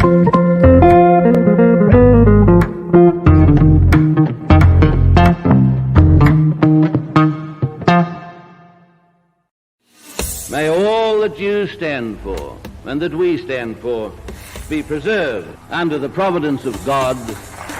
May all that you stand for and that we stand for be preserved under the providence of God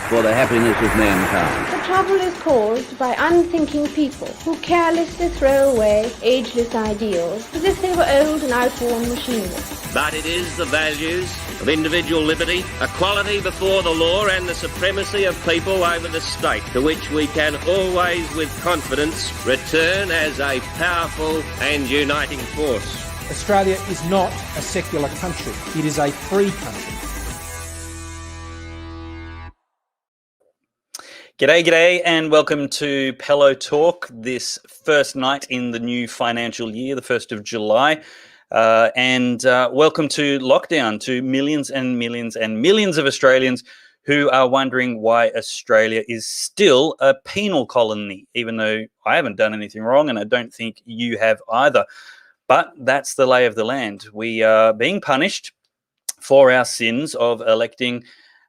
for the happiness of mankind. The trouble is caused by unthinking people who carelessly throw away ageless ideals as if they were old and outworn machinery. But it is the values of individual liberty, equality before the law and the supremacy of people over the state to which we can always with confidence return as a powerful and uniting force. Australia is not a secular country. It is a free country. G'day, and welcome to Pellowe Talk this first night in the new financial year, the 1st of July. Welcome to lockdown to millions and millions and millions of Australians who are wondering why Australia is still a penal colony, even though I haven't done anything wrong and I don't think you have either. But that's the lay of the land. We are being punished for our sins of electing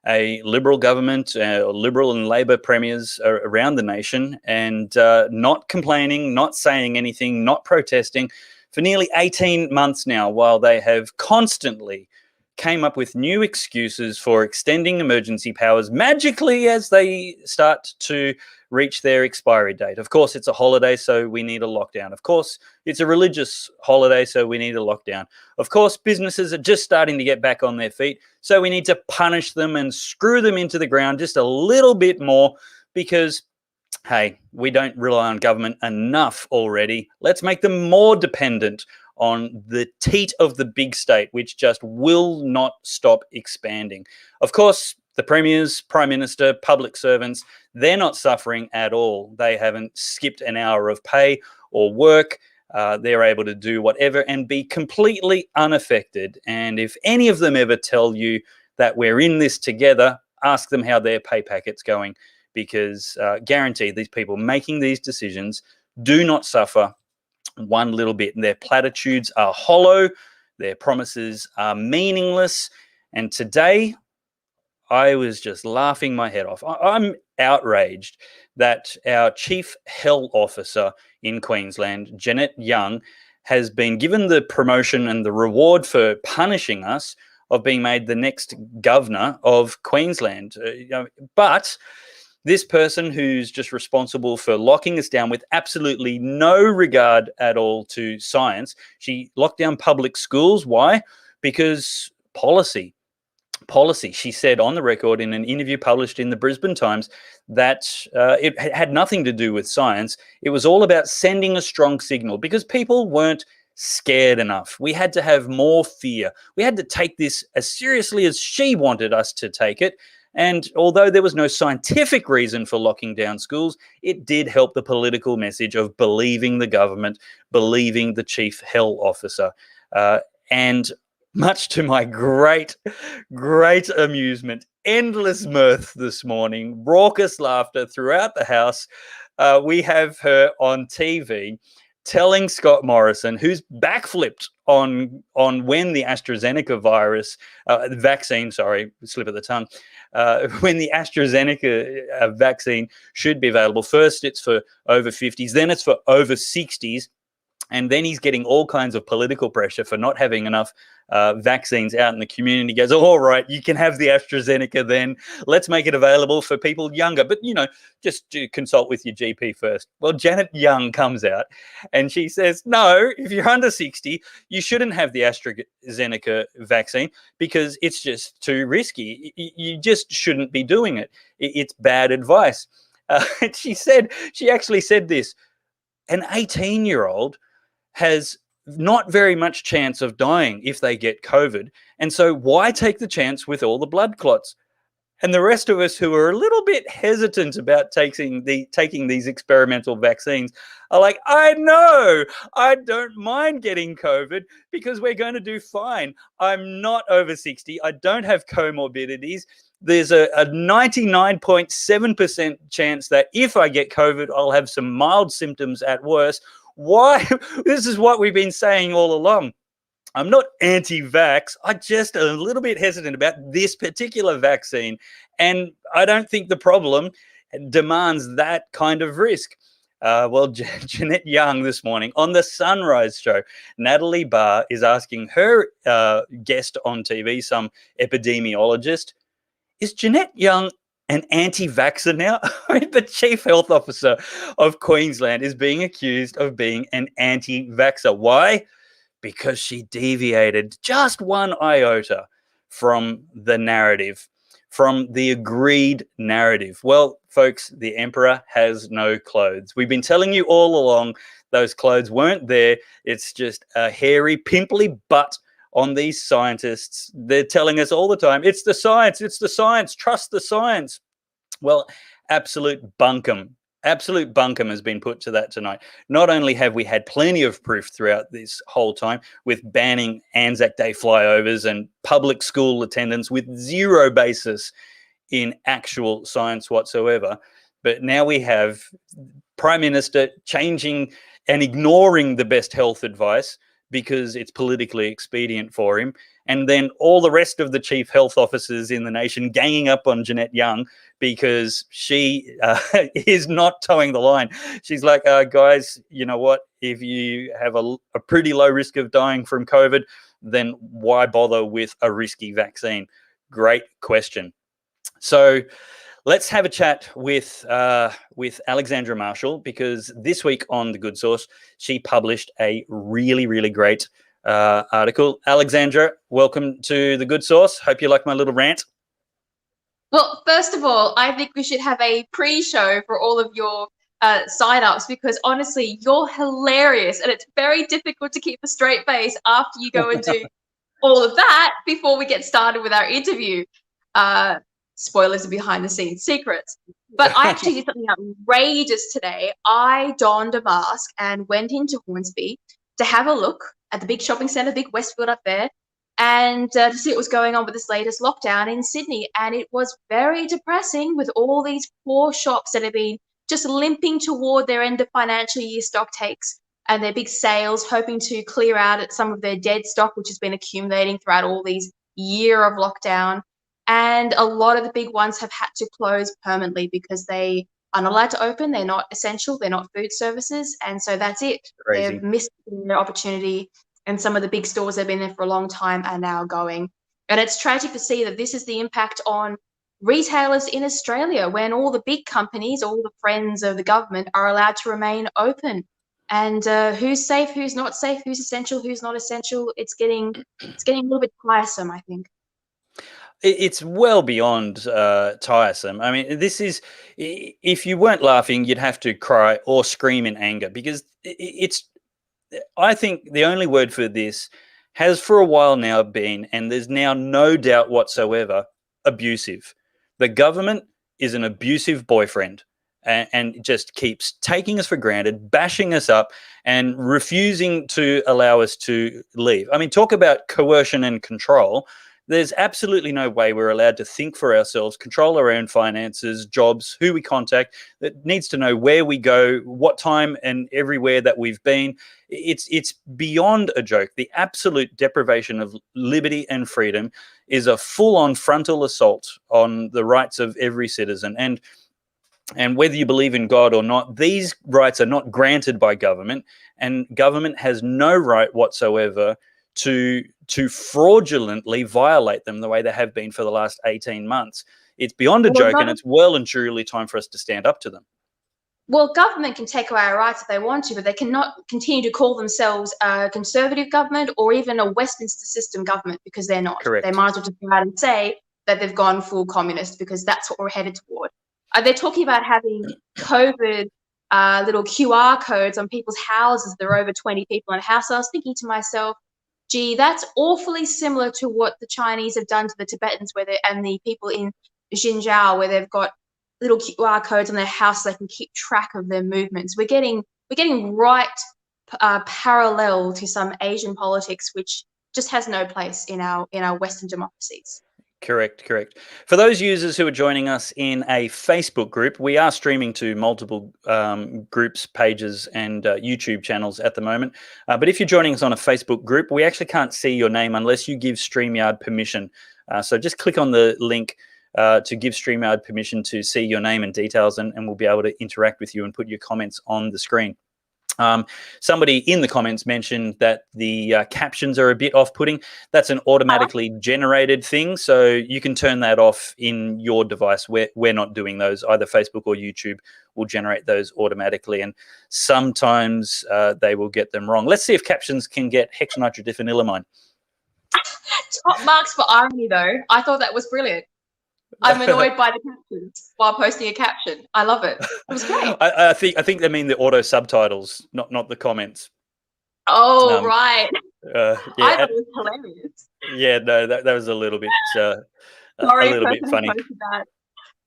a Liberal government, Liberal and Labor premiers around the nation, and not complaining, not saying anything, not protesting for nearly 18 months now, while they have constantly came up with new excuses for extending emergency powers magically as they start to reach their expiry date. Of course, it's a holiday, so we need a lockdown. Of course, it's a religious holiday, so we need a lockdown. Of course, businesses are just starting to get back on their feet, so we need to punish them and screw them into the ground just a little bit more because, hey, we don't rely on government enough already. Let's make them more dependent on the teat of the big state, which just will not stop expanding. Of course, the premiers, prime minister, public servants, they're not suffering at all. They haven't skipped an hour of pay or work. They're able to do whatever and be completely unaffected. And if any of them ever tell you that we're in this together, ask them how their pay packet's going, because guaranteed these people making these decisions do not suffer one little bit. And their platitudes are hollow, their promises are meaningless. And today, I was just laughing my head off. I'm outraged that our Chief Health Officer in Queensland, Jeanette Young, has been given the promotion and the reward for punishing us of being made the next governor of Queensland. But this person who's just responsible for locking us down with absolutely no regard at all to science, she locked down public schools. Why? Because policy. She said on the record in an interview published in the Brisbane Times that it had nothing to do with science. It was all about sending a strong signal because people weren't scared enough. We had to have more fear. We had to take this as seriously as she wanted us to take it. And although there was no scientific reason for locking down schools, it did help the political message of believing the government, believing the Chief Health Officer. And much to my great amusement, endless mirth this morning, raucous laughter throughout the house, we have her on TV telling Scott Morrison, who's backflipped on when the AstraZeneca vaccine, slip of the tongue, when the AstraZeneca vaccine should be available. First, it's for over 50s, then it's for over 60s. And then he's getting all kinds of political pressure for not having enough vaccines out in the community. He goes, all right, you can have the AstraZeneca then. Let's make it available for people younger. But, just to consult with your GP first. Well, Janet Young comes out and she says, no, if you're under 60, you shouldn't have the AstraZeneca vaccine because it's just too risky. You just shouldn't be doing it. It's bad advice. She actually said this, an 18-year-old has not very much chance of dying if they get COVID. And so why take the chance with all the blood clots? And the rest of us who are a little bit hesitant about taking these experimental vaccines are like, I know, I don't mind getting COVID because we're going to do fine. I'm not over 60. I don't have comorbidities. There's a 99.7% chance that if I get COVID, I'll have some mild symptoms at worst. Why? This is what we've been saying all along. I'm not anti-vax. I'm just a little bit hesitant about this particular vaccine. And I don't think the problem demands that kind of risk. Well, Jeanette Young this morning on the Sunrise show, Natalie Barr is asking her guest on TV, some epidemiologist, is Jeanette Young an anti-vaxxer now? I mean, the chief health officer of Queensland is being accused of being an anti-vaxxer. Why? Because she deviated just one iota from the narrative, from the agreed narrative. Well, folks, the emperor has no clothes. We've been telling you all along those clothes weren't there. It's just a hairy, pimply butt on these scientists. They're telling us all the time, it's the science, trust the science. Well, absolute bunkum. Absolute bunkum has been put to that tonight. Not only have we had plenty of proof throughout this whole time with banning Anzac Day flyovers and public school attendance with zero basis in actual science whatsoever, but now we have Prime Minister changing and ignoring the best health advice because it's politically expedient for him. And then all the rest of the chief health officers in the nation ganging up on Jeanette Young because she is not towing the line. She's like, guys, you know what? If you have a pretty low risk of dying from COVID, then why bother with a risky vaccine? Great question. So let's have a chat with Alexandra Marshall, because this week on The Good Source, she published a really, really great article. Alexandra, welcome to The Good Source. Hope you like my little rant. Well, first of all, I think we should have a pre-show for all of your sign-ups, because honestly, you're hilarious, and it's very difficult to keep a straight face after you go and do all of that before we get started with our interview. Spoilers and behind-the-scenes secrets. But I actually did something outrageous today. I donned a mask and went into Hornsby to have a look at the big shopping centre, big Westfield up there, and to see what was going on with this latest lockdown in Sydney. And it was very depressing with all these poor shops that have been just limping toward their end of financial year stock takes and their big sales, hoping to clear out at some of their dead stock, which has been accumulating throughout all these year of lockdown. And a lot of the big ones have had to close permanently because they are not allowed to open. They're not essential. They're not food services. And so that's it. Crazy. They've missed their opportunity. And some of the big stores that have been there for a long time are now going. And it's tragic to see that this is the impact on retailers in Australia, when all the big companies, all the friends of the government, are allowed to remain open. And who's safe, who's not safe, who's essential, who's not essential, it's getting a little bit tiresome, I think. It's well beyond tiresome. I mean, this is, if you weren't laughing, you'd have to cry or scream in anger, because it's, I think the only word for this has for a while now been, and there's now no doubt whatsoever, abusive. The government is an abusive boyfriend and just keeps taking us for granted, bashing us up, and refusing to allow us to leave. I mean, talk about coercion and control. There's absolutely no way we're allowed to think for ourselves, control our own finances, jobs, who we contact. That needs to know where we go, what time, and everywhere that we've been. It's beyond a joke. The absolute deprivation of liberty and freedom is a full-on frontal assault on the rights of every citizen. And whether you believe in God or not, these rights are not granted by government, and government has no right whatsoever to fraudulently violate them the way they have been for the last 18 months. It's beyond a joke, and it's well and truly time for us to stand up to them. Well, government can take away our rights if they want to, but they cannot continue to call themselves a conservative government or even a Westminster system government, because they're not. Correct. They might as well just go out and say that they've gone full communist, because that's what we're headed toward. They're talking about having COVID little QR codes on people's houses. There are over 20 people in a house. So I was thinking to myself, gee, that's awfully similar to what the Chinese have done to the Tibetans, and the people in Xinjiang, where they've got little QR codes on their house so they can keep track of their movements. We're getting right parallel to some Asian politics, which just has no place in our Western democracies. Correct. For those users who are joining us in a Facebook group, we are streaming to multiple groups, pages, and YouTube channels at the moment. But if you're joining us on a Facebook group, we actually can't see your name unless you give StreamYard permission. So just click on the link to give StreamYard permission to see your name and details, and we'll be able to interact with you and put your comments on the screen. Somebody in the comments mentioned that the captions are a bit off-putting. That's an automatically generated thing, so you can turn that off in your device. We're not doing those. Either Facebook or YouTube will generate those automatically, and sometimes they will get them wrong. Let's see if captions can get hexanitrodiphenilamine. Top marks for irony, though. I thought that was brilliant. I'm annoyed by the captions while posting a caption. I love it. It was great. I think they mean the auto subtitles, not the comments. Oh, right. Yeah, I thought it was hilarious. Yeah, no, that was a little bit Sorry, a little bit funny.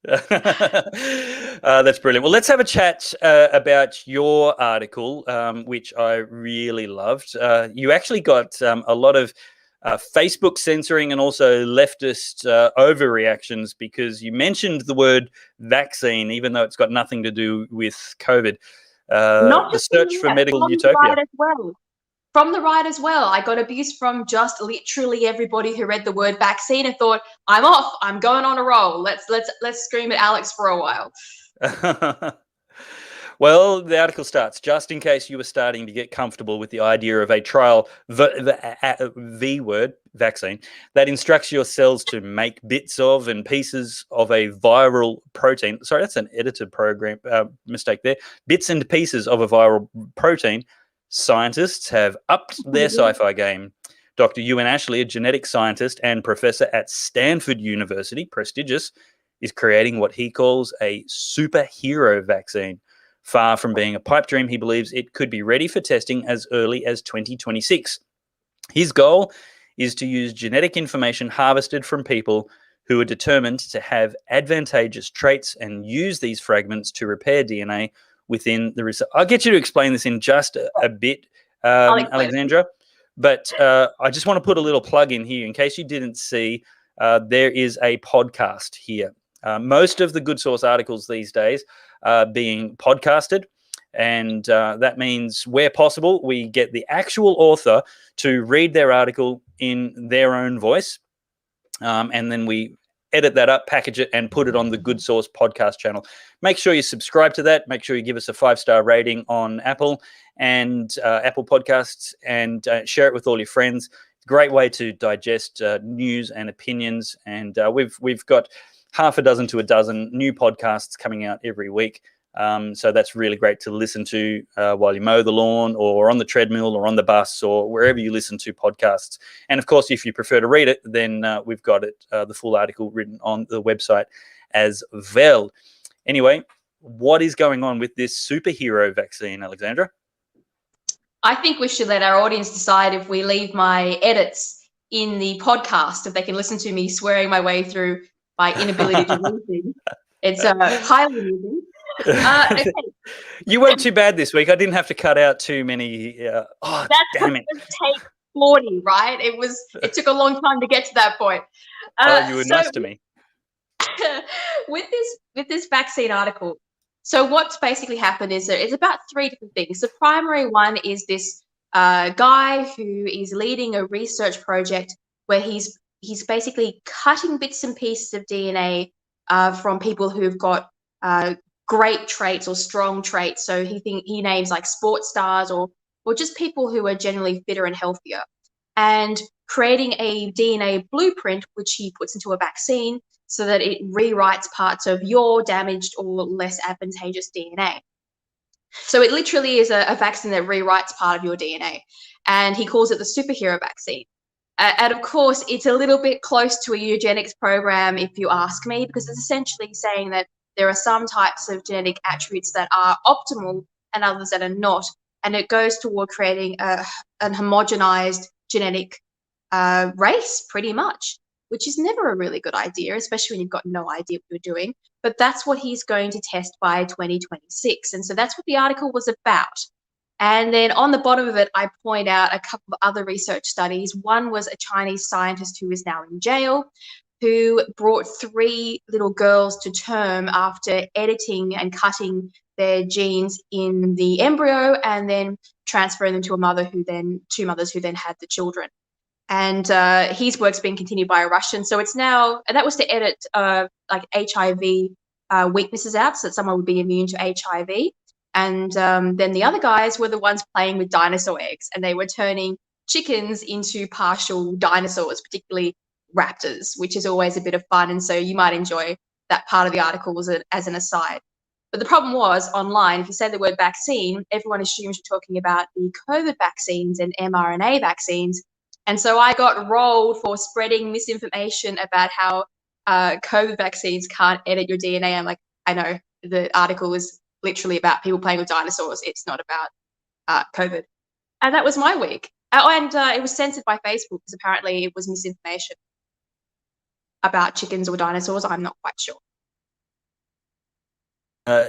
That. That's brilliant. Well, let's have a chat about your article, which I really loved. You actually got a lot of Facebook censoring and also leftist overreactions because you mentioned the word vaccine, even though it's got nothing to do with COVID. Not the search for medical from utopia. The right as well. From the right as well. I got abuse from just literally everybody who read the word vaccine and thought, I'm off. I'm going on a roll. Let's scream at Alex for a while. Well, the article starts, just in case you were starting to get comfortable with the idea of a trial, the word, vaccine, that instructs your cells to make bits of and pieces of a viral protein. Sorry, that's an edited program mistake there. Bits and pieces of a viral protein. Scientists have upped their sci-fi game. Dr. Ewan Ashley, a genetic scientist and professor at Stanford University, prestigious, is creating what he calls a superhero vaccine. Far from being a pipe dream, he believes it could be ready for testing as early as 2026. His goal is to use genetic information harvested from people who are determined to have advantageous traits and use these fragments to repair DNA within the research. I'll get you to explain this in just a bit, Alexandra, but I just want to put a little plug in here in case you didn't see. There is a podcast here. Most of the Good Source articles these days are being podcasted, and that means where possible, we get the actual author to read their article in their own voice, and then we edit that up, package it, and put it on the Good Source podcast channel. Make sure you subscribe to that. Make sure you give us a 5-star rating on Apple and Apple Podcasts, and share it with all your friends. Great way to digest news and opinions, and we've got half a dozen to a dozen new podcasts coming out every week. So that's really great to listen to while you mow the lawn or on the treadmill or on the bus or wherever you listen to podcasts. And of course, if you prefer to read it, then we've got it, the full article written on the website as well. Anyway, what is going on with this superhero vaccine, Alexandra? I think we should let our audience decide if we leave my edits in the podcast, if they can listen to me swearing my way through my inability to read things. It's highly amusing. Okay. You weren't too bad this week. I didn't have to cut out too many. Damn it! Take 40, right? It took a long time to get to that point. You were nice to me. with this vaccine article. So what's basically happened is that it's about 3 different things. The primary one is this guy who is leading a research project where he's basically cutting bits and pieces of DNA from people who've got great traits or strong traits. So he names like sports stars or just people who are generally fitter and healthier, and creating a DNA blueprint which he puts into a vaccine so that it rewrites parts of your damaged or less advantageous DNA. So it literally is a vaccine that rewrites part of your DNA, and he calls it the superhero vaccine. And of course, it's a little bit close to a eugenics program, if you ask me, because it's essentially saying that there are some types of genetic attributes that are optimal and others that are not. And it goes toward creating an homogenized genetic race, pretty much, which is never a really good idea, especially when you've got no idea what you're doing. But that's what he's going to test by 2026. And so that's what the article was about. And then on the bottom of it, I point out a couple of other research studies. One was a Chinese scientist who is now in jail who brought 3 little girls to term after editing and cutting their genes in the embryo and then transferring them to two mothers who then had the children. And his work's been continued by a Russian. So it's now, and that was to edit like HIV weaknesses out so that someone would be immune to HIV. And then the other guys were the ones playing with dinosaur eggs, and they were turning chickens into partial dinosaurs, particularly raptors, which is always a bit of fun. And so you might enjoy that part of the article as an aside. But the problem was online, if you say the word vaccine, everyone assumes you're talking about the COVID vaccines and mRNA vaccines. And so I got rolled for spreading misinformation about how COVID vaccines can't edit your DNA. I'm like, I know, the article is literally about people playing with dinosaurs. It's not about COVID. And that was my week. And it was censored by Facebook because apparently it was misinformation about chickens or dinosaurs. I'm not quite sure.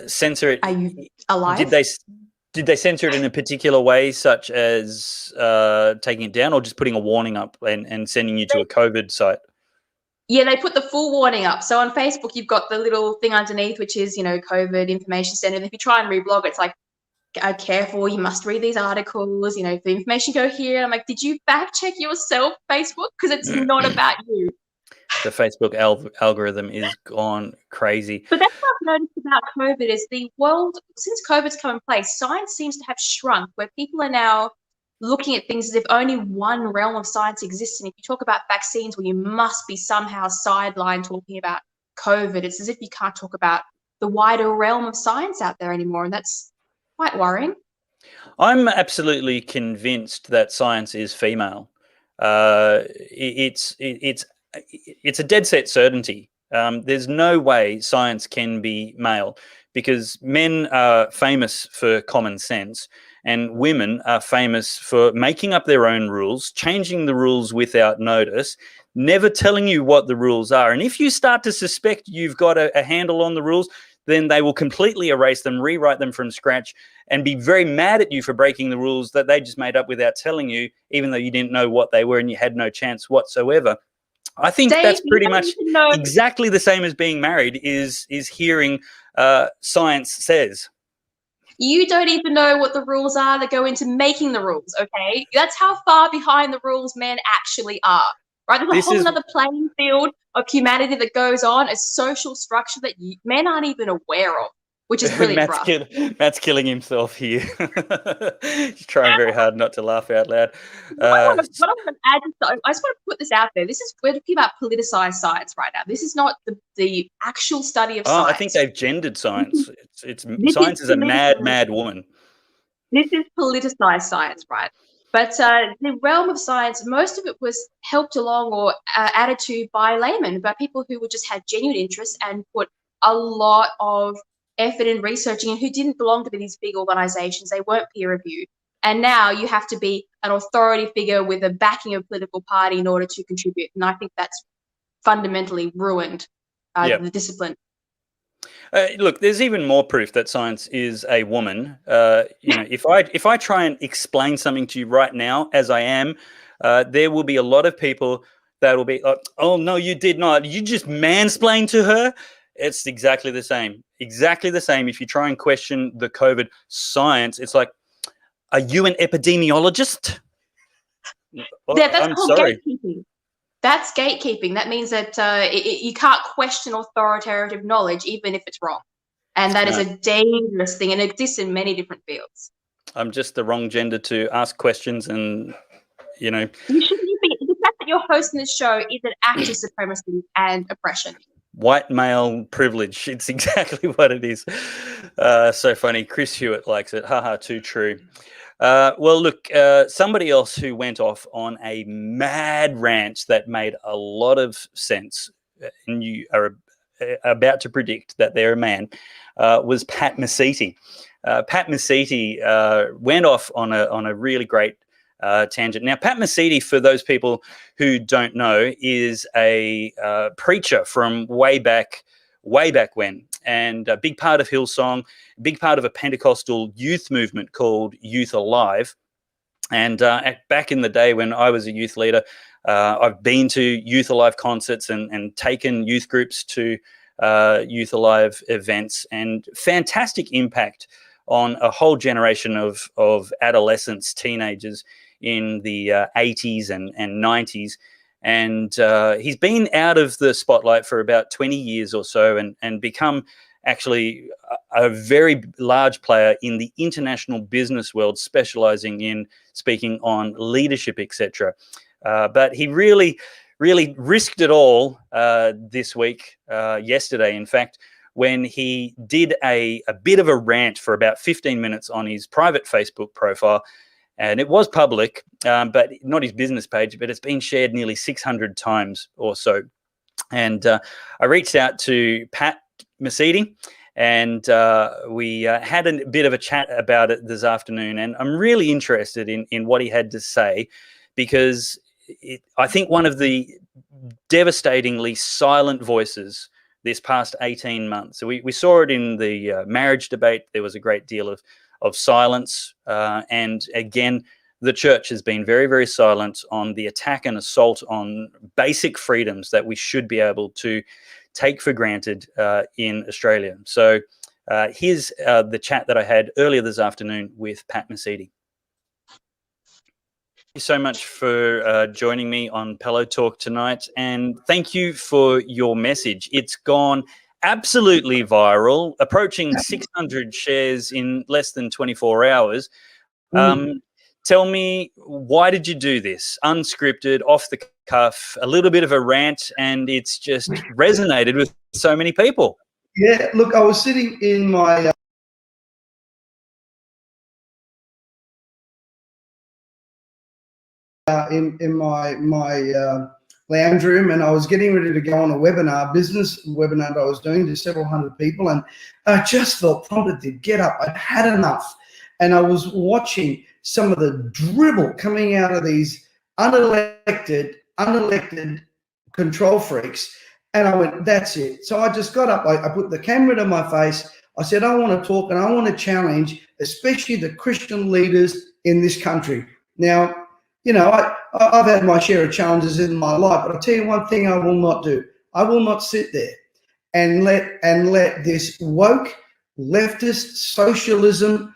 Censor it. Are you alive? Did they censor it in a particular way, such as taking it down or just putting a warning up and sending you to a COVID site? Yeah, they put the full warning up. So on Facebook, you've got the little thing underneath, which is, COVID Information Center. And if you try and reblog, it's like, careful, you must read these articles, the information go here. I'm like, did you fact check yourself, Facebook? Because it's not about you. The Facebook algorithm is gone crazy. But that's what I've noticed about COVID is the world, since COVID's come in place, science seems to have shrunk, where people are now looking at things as if only one realm of science exists. And if you talk about vaccines, well, you must be somehow sidelined talking about COVID. It's as if you can't talk about the wider realm of science out there anymore. And that's quite worrying. I'm absolutely convinced that science is female. It's a dead set certainty. There's no way science can be male because men are famous for common sense and women are famous for making up their own rules, changing the rules without notice, never telling you what the rules are. And if you start to suspect you've got a handle on the rules, then they will completely erase them, rewrite them from scratch, and be very mad at you for breaking the rules that they just made up without telling you, even though you didn't know what they were and you had no chance whatsoever. I think Dave, that's pretty much exactly the same as being married is hearing science says. You don't even know what the rules are that go into making the rules, okay? That's how far behind the rules men actually are, right? There's a whole other playing field of humanity that goes on, a social structure that men aren't even aware of, which is really rough. Matt's killing himself here. He's trying very hard not to laugh out loud. What I want to add, I just want to put this out there. We're talking about politicized science right now. This is not the actual study of science. I think they've gendered science. Science is a mad woman. This is politicized science, right? But the realm of science, most of it was helped along or added to by laymen, by people who would just had genuine interest and put a lot of effort in researching and who didn't belong to these big organizations. They weren't peer reviewed. And now you have to be an authority figure with a backing of a political party in order to contribute. And I think that's fundamentally ruined the discipline. Look, there's even more proof that science is a woman. If I try and explain something to you right now, as I am, there will be a lot of people that will be like, "Oh no, you did not. You just mansplained to her." It's exactly the same. Exactly the same. If you try and question the COVID science, it's like, "Are you an epidemiologist?" That's called gatekeeping. That's gatekeeping. That means that you can't question authoritative knowledge, even if it's wrong. And that is a dangerous thing, and it exists in many different fields. I'm just the wrong gender to ask questions, and You shouldn't be. The fact that you're hosting this show is an act of supremacy and oppression. White male privilege. It's exactly what it is. So funny. Chris Hewitt likes it. Haha, too true. Well, look, somebody else who went off on a mad rant that made a lot of sense, and you are about to predict that they're a man, was Pat Mesiti. Pat Mesiti went off on a really great tangent. Now, Pat Mesiti, for those people who don't know, is a preacher from way back when, and a big part of Hillsong, a big part of a Pentecostal youth movement called Youth Alive. And back in the day when I was a youth leader, I've been to Youth Alive concerts and taken youth groups to Youth Alive events, and fantastic impact on a whole generation of adolescents, teenagers in the 80s and 90s. And he's been out of the spotlight for about 20 years or so, and become actually a very large player in the international business world, specializing in speaking on leadership, etc. But he really risked it all this week, yesterday, in fact, when he did a bit of a rant for about 15 minutes on his private Facebook profile. And it was public, but not his business page, but it's been shared nearly 600 times or so. And I reached out to Pat Mesiti, and we had a bit of a chat about it this afternoon. And I'm really interested in what he had to say, because I think one of the devastatingly silent voices this past 18 months. So we saw it in the marriage debate. There was a great deal of silence. And again, the church has been very, very silent on the attack and assault on basic freedoms that we should be able to take for granted in Australia. So here's the chat that I had earlier this afternoon with Pat Mesiti. Thank you so much for joining me on Pellowe Talk tonight, and thank you for your message. It's gone absolutely viral, approaching 600 shares in less than 24 hours. Tell me, why did you do this? Unscripted, off the cuff, a little bit of a rant, and it's just resonated with so many people. Yeah, look, I was sitting in my in my lounge room, and I was getting ready to go on a webinar, business webinar that I was doing to several hundred people, and I just felt prompted to get up. I'd had enough, and I was watching some of the dribble coming out of these unelected control freaks, and I went, that's it. So I just got up, I put the camera to my face, I said, I want to talk and I want to challenge, especially the Christian leaders in this country. Now, you know, I've had my share of challenges in my life, but I'll tell you one thing I will not do. I will not sit there and let this woke, leftist, socialism,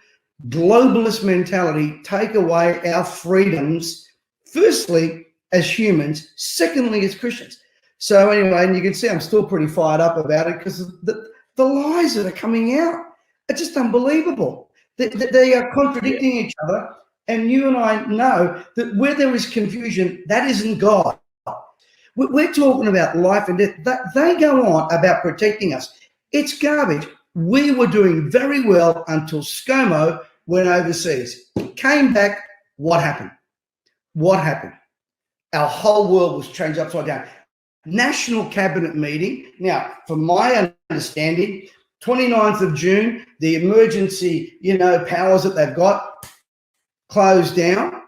globalist mentality take away our freedoms, firstly, as humans, secondly, as Christians. So anyway, and you can see I'm still pretty fired up about it, because the lies that are coming out are just unbelievable. They are contradicting each other. And you and I know that where there is confusion, that isn't God. We're talking about life and death. They go on about protecting us. It's garbage. We were doing very well until ScoMo went overseas. Came back, what happened? What happened? Our whole world was changed upside down. National Cabinet meeting. Now, from my understanding, 29th of June, the emergency, powers that they've got closed down.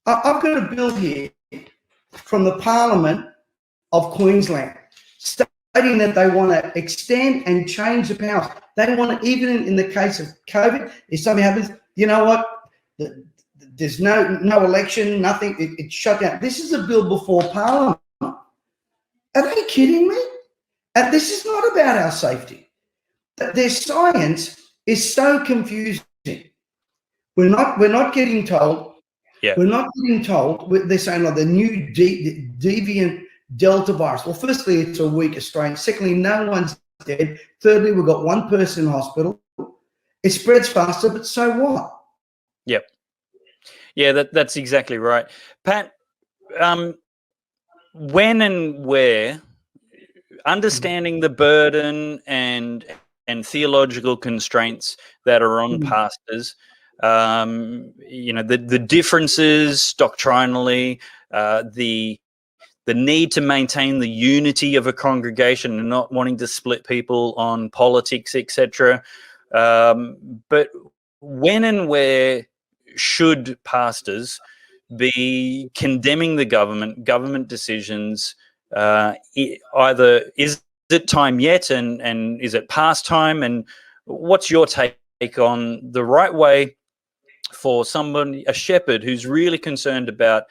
I've got a bill here from the Parliament of Queensland stating that they want to extend and change the powers. They want to, even in the case of COVID, if something happens, you know what? There's no election, nothing. It's shut down. This is a bill before Parliament. Are they kidding me? And this is not about our safety. Their science is so confusing. We're not getting told. Yeah. We're not getting told. They're saying like the new deviant Delta virus. Well, firstly, it's a weaker strain. Secondly, no one's dead. Thirdly, we've got one person in hospital. It spreads faster, but so what? Yep. Yeah, that's exactly right. Pat, when and where, understanding the burden and theological constraints that are on pastors, the differences doctrinally, the need to maintain the unity of a congregation and not wanting to split people on politics, etc. But when and where should pastors be condemning the government decisions? Either is it time yet, and is it past time? And what's your take on the right way for somebody, a shepherd who's really concerned about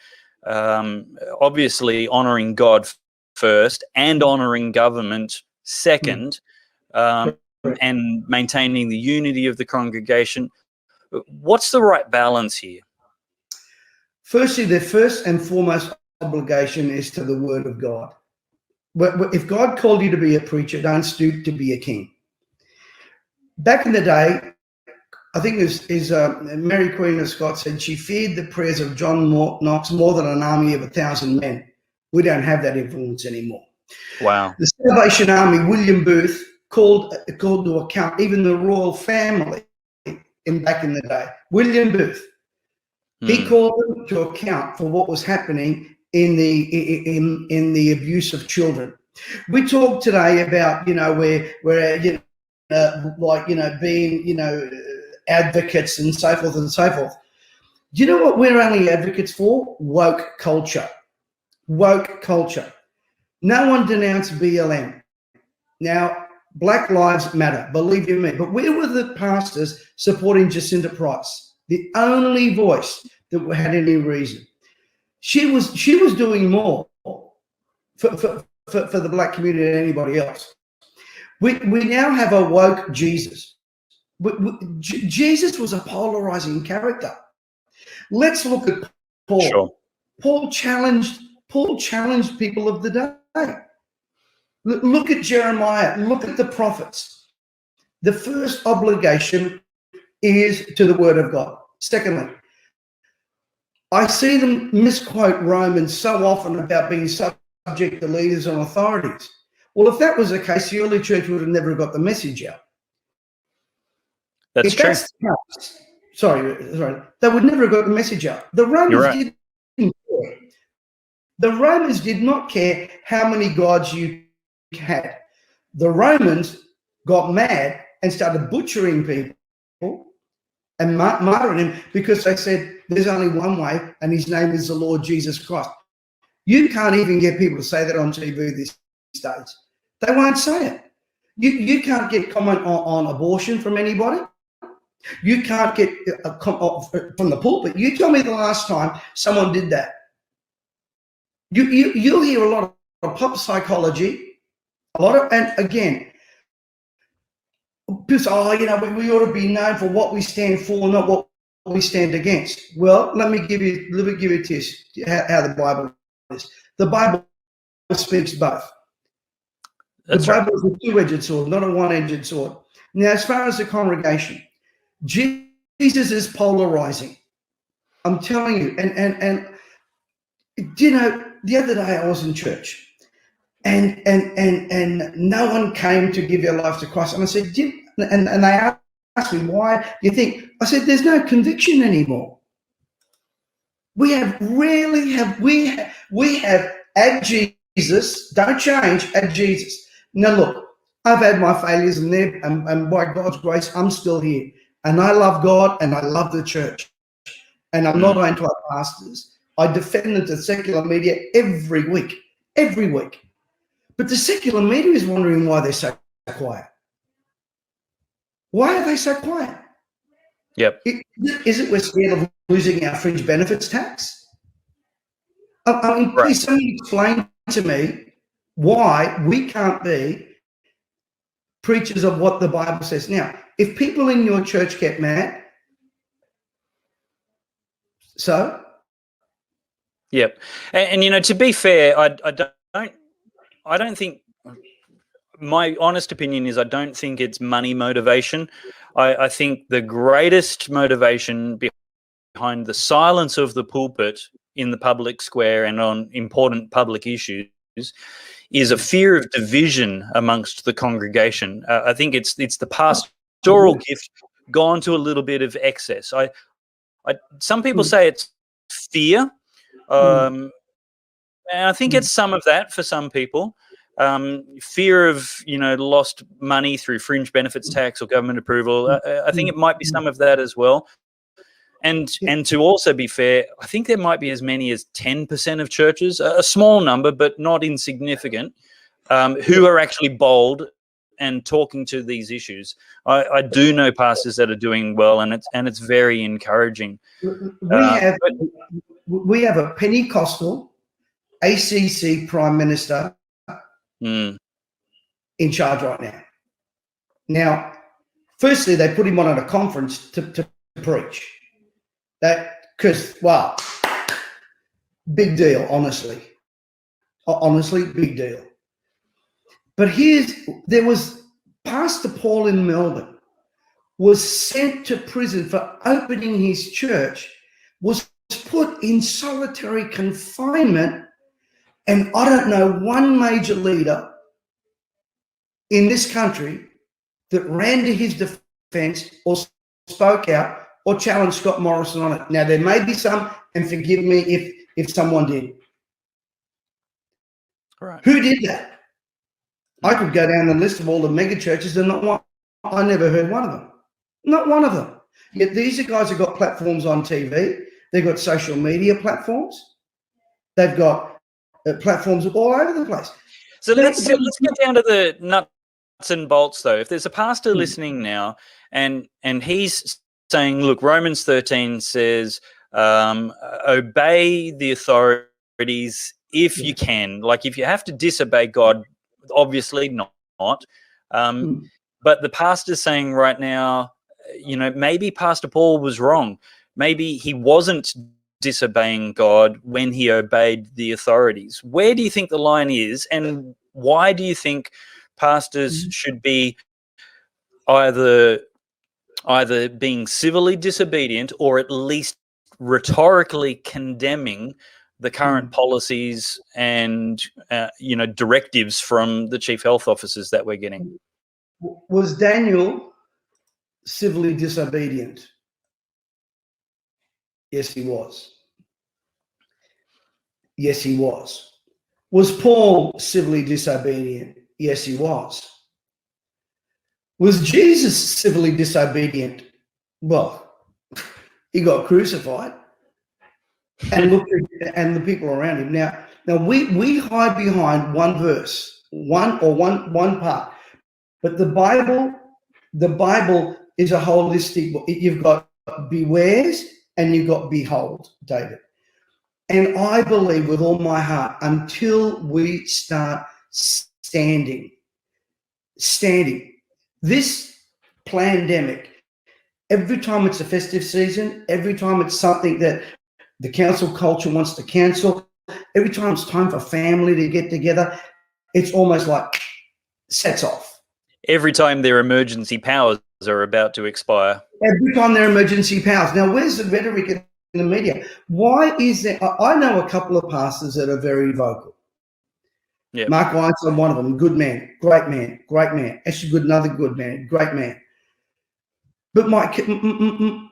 obviously honouring God first and honouring government second, and maintaining the unity of the congregation. What's the right balance here? Firstly, the first and foremost obligation is to the Word of God. If God called you to be a preacher, don't stoop to be a king. Back in the day, I think it was Mary Queen of Scots said she feared the prayers of John Knox more than an army of 1,000 men. We don't have that influence anymore. Wow. The Salvation Army, William Booth, called to account even the royal family back in the day. William Booth. He called them to account for what was happening in the abuse of children. We talk today about, being, advocates and so forth and so forth. Do you know what we're only advocates for? Woke culture. Woke culture. No one denounced BLM. Now, Black Lives Matter, believe you me. But where were the pastors supporting Jacinta Price? The only voice that had any reason. She was doing more for the black community than anybody else. We now have a woke Jesus. Jesus was a polarizing character. Let's look at Paul. Sure. Paul challenged people of the day. Look at Jeremiah. Look at the prophets. The first obligation is to the Word of God. Secondly, I see them misquote Romans so often about being subject to leaders and authorities. Well, if that was the case, the early church would have never got the message out. That's true. Sorry, they would never have got the message out. The Romans didn't care. The Romans did not care how many gods you had. The Romans got mad and started butchering people and martyring him because they said there's only one way, and his name is the Lord Jesus Christ. You can't even get people to say that on TV these days. They won't say it. You can't get comment on abortion from anybody. You can't get a from the pulpit. You tell me the last time someone did that. You'll hear a lot of pop psychology, and again, people say, we ought to be known for what we stand for, not what we stand against. Well, let me give you a test how the Bible is. The Bible speaks both. That's the Bible is a two-edged sword, not a one-edged sword. Now, as far as the congregation, Jesus is polarizing. I'm telling you, and the other day I was in church, and no one came to give their life to Christ, and I said, and they asked me, why do you think? I said, there's no conviction anymore. We have at Jesus, don't change, at Jesus. Now look, I've had my failures and by God's grace, I'm still here. And I love God and I love the church. And I'm not going to our pastors. I defend them to secular media every week. But the secular media is wondering why they're so quiet. Why are they so quiet? Yep. Is it we're scared of losing our fringe benefits tax? I mean, please somebody explain to me why we can't be preachers of what the Bible says. Now, if people in your church get mad, so? Yep. And to be fair, I don't think, my honest opinion is I don't think it's money motivation. I think the greatest motivation behind the silence of the pulpit in the public square and on important public issues is a fear of division amongst the congregation. I think it's the pastoral gift gone to a little bit of excess. Some people say it's fear. And I think it's some of that for some people. Fear of lost money through fringe benefits tax or government approval. I think it might be some of that as well. And to also be fair, I think there might be as many as 10% of churches, a small number but not insignificant, who are actually bold and talking to these issues. I do know pastors that are doing well, and it's very encouraging. We have a Pentecostal ACC Prime Minister in charge right now. Now, firstly, they put him on at a conference to preach. Because, wow, big deal, honestly. Honestly, big deal. But there was Pastor Paul in Melbourne was sent to prison for opening his church, was put in solitary confinement, and I don't know one major leader in this country that ran to his defense or spoke out or challenged Scott Morrison on it. Now, there may be some, and forgive me if someone did. Right. Who did that? I could go down the list of all the mega churches and not one. I never heard one of them. Not one of them. Yet these are guys who've got platforms on TV. They've got social media platforms. They've got platforms all over the place. So let's get down to the nuts and bolts, though. If there's a pastor listening now, and he's saying, look, Romans 13 says, obey the authorities if you can. Like, if you have to disobey God, obviously not. But the pastor's saying right now, maybe Pastor Paul was wrong. Maybe he wasn't disobeying God when he obeyed the authorities. Where do you think the line is, and why do you think pastors should be either being civilly disobedient or at least rhetorically condemning the current policies and directives from the chief health officers that we're getting? Was Daniel civilly disobedient? Yes, he was. Yes, he was. Was Paul civilly disobedient? Yes, he was. Was Jesus civilly disobedient? Well, he got crucified, and look, and the people around him. Now we hide behind one verse, one part, but the Bible is a holistic book. You've got bewares and you've got behold, David. And I believe with all my heart, until we start standing, this pandemic, every time it's a festive season, every time it's something that the council culture wants to cancel, every time it's time for family to get together, it's almost like sets off. Every time their emergency powers are about to expire. Every time they're emergency powers. Now, where's the rhetoric in the media? Why is there? I know a couple of pastors that are very vocal. Yep. Mark Weinstein, one of them, good man, great man, great man. Actually, another good man, great man. But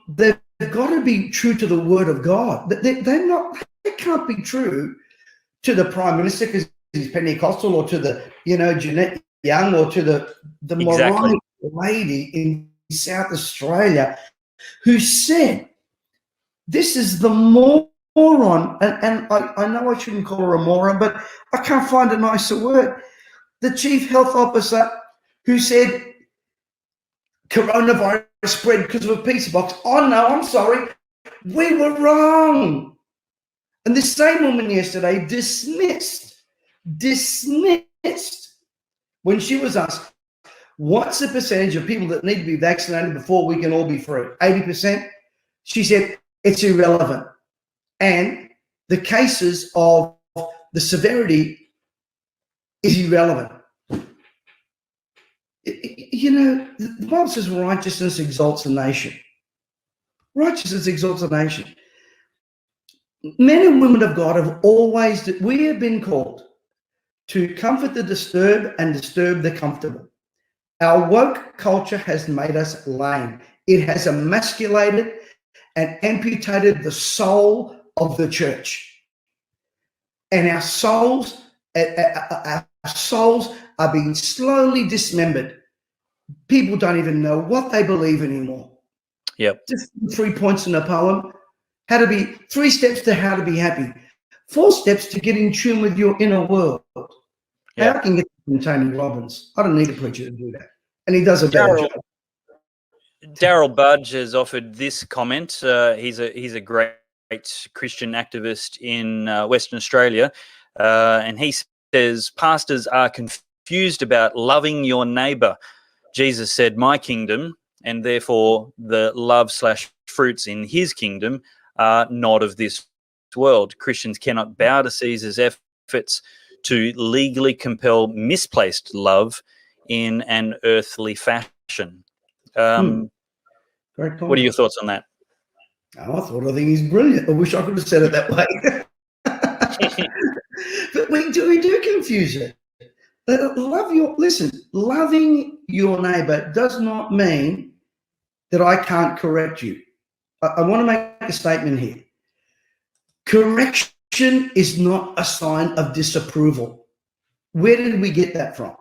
they've got to be true to the word of God. They're not. They can't be true to the Prime Minister because he's Pentecostal, or to the Jeanette Young, or to the moronic lady in South Australia who said, this is the moron, and I know I shouldn't call her a moron, but I can't find a nicer word. The chief health officer who said coronavirus spread because of a pizza box. Oh no, I'm sorry, we were wrong. And this same woman yesterday dismissed when she was asked, what's the percentage of people that need to be vaccinated before we can all be free? 80%. She said it's irrelevant. And the cases of the severity is irrelevant. The Bible says righteousness exalts a nation. Righteousness exalts a nation. Men and women of God we have been called to comfort the disturbed and disturb the comfortable. Our woke culture has made us lame. It has emasculated and amputated the soul of the church. And our souls are being slowly dismembered. People don't even know what they believe anymore. Yep. Just 3 points in a poem. 3 steps to how to be happy. 4 steps to get in tune with your inner world. Yep. How can get from Tony Robbins? I don't need a preacher to do that. and he does a better job. Daryl Budge has offered this comment. He's a great Christian activist in Western Australia, and he says pastors are confused about loving your neighbour. Jesus said, "My kingdom," and therefore the love/fruits in his kingdom are not of this world. Christians cannot bow to Caesar's efforts to legally compel misplaced love in an earthly fashion. What are your thoughts on that? I think he's brilliant. I wish I could have said it that way. But we do confuse it. Loving your neighbor does not mean that I can't correct you. I want to make a statement here. Correction is not a sign of disapproval. Where did we get that from?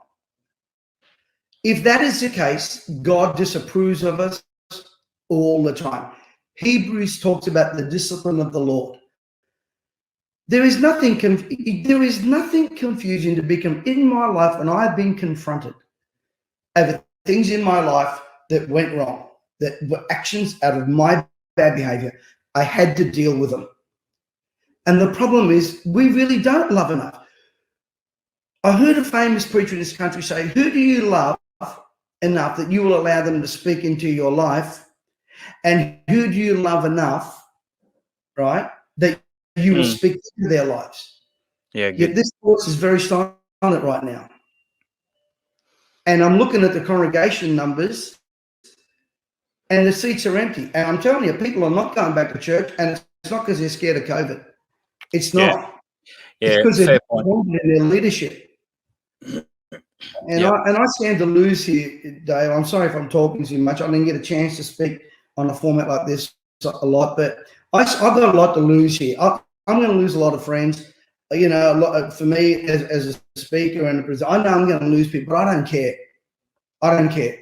If that is the case, God disapproves of us all the time. Hebrews talks about the discipline of the Lord. There is nothing confusing to become in my life when I've been confronted over things in my life that went wrong, that were actions out of my bad behavior. I had to deal with them. And the problem is we really don't love enough. I heard a famous preacher in this country say, who do you love enough that you will allow them to speak into your life? And who do you love enough, right, that you will speak into their lives? Yeah, good. Yet this voice is very silent right now. And I'm looking at the congregation numbers and the seats are empty. And I'm telling you, people are not going back to church, and it's not because they're scared of COVID. It's not. Yeah, it's because they're point. in their leadership. And I stand to lose here, Dave. I'm sorry if I'm talking too much. I didn't get a chance to speak on a format like this a lot, but I've got a lot to lose here. I'm going to lose a lot of friends. You know, for me as a speaker and a presenter, I know I'm going to lose people, but I don't care. I don't care.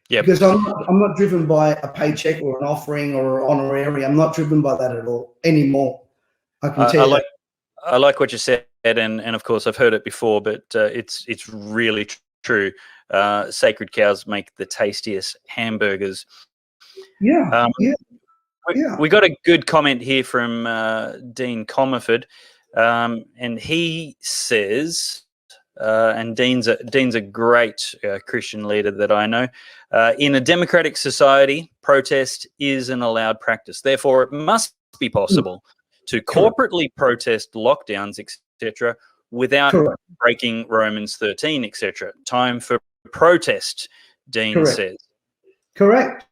Yeah. Because I'm not driven by a paycheck or an offering or an honorarium. I'm not driven by that at all anymore. I can tell you. I like what you said, and of course I've heard it before, but it's really true. Sacred cows make the tastiest hamburgers. Yeah. We got a good comment here from Dean Comerford, and he says, and Dean's a great Christian leader that I know. In a democratic society, protest is an allowed practice. Therefore, it must be possible to corporately protest lockdowns, etc., without breaking Romans 13, etc. Time for protest, Dean says. Correct.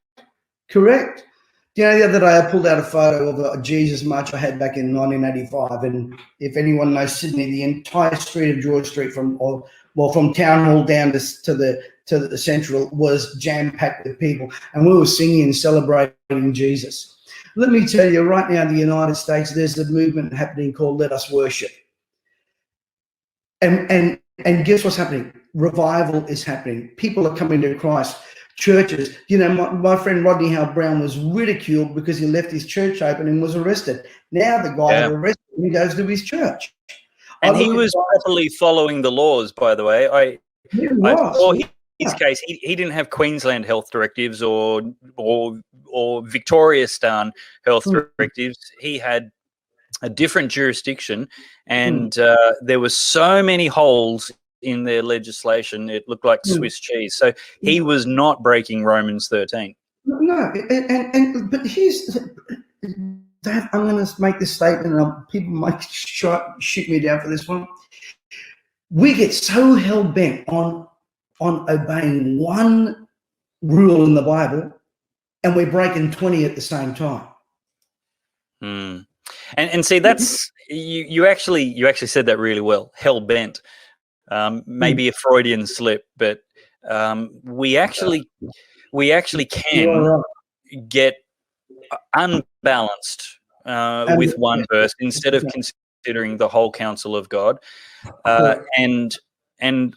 You know, the other day I pulled out a photo of a Jesus march I had back in 1985, and if anyone knows Sydney, the entire street of George Street from Town Hall down to the Central was jam-packed with people, and we were singing and celebrating Jesus. Let me tell you, right now in the United States, there's a movement happening called Let Us Worship. And guess what's happening? Revival is happening. People are coming to Christ. Churches, you know, my friend Rodney Howard-Brown was ridiculed because he left his church open and was arrested. Now the guy arrested him, he goes to his church. And he was properly following the laws, by the way. I saw his case. He didn't have Queensland health directives or Victoriastan health directives. He had a different jurisdiction, and there were so many holes in their legislation, it looked like Swiss cheese. So he was not breaking Romans 13. No, but here's, Dave, I'm going to make this statement, and people might shoot me down for this one. We get so hell-bent on obeying one rule in the Bible, and we're breaking 20 at the same time. And see, that's you actually said that really well. Hell-bent. Maybe a Freudian slip, but we actually can get unbalanced with one verse instead of considering the whole counsel of God. And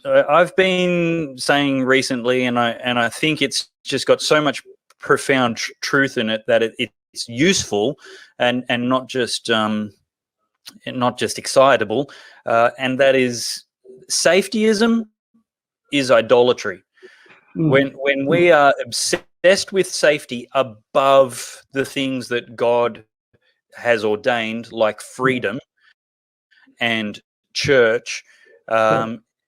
I've been saying recently, and I think it's just got so much profound truth in it that it's useful and not just excitable, and that is, safetyism is idolatry. When we are obsessed with safety above the things that God has ordained, like freedom and church,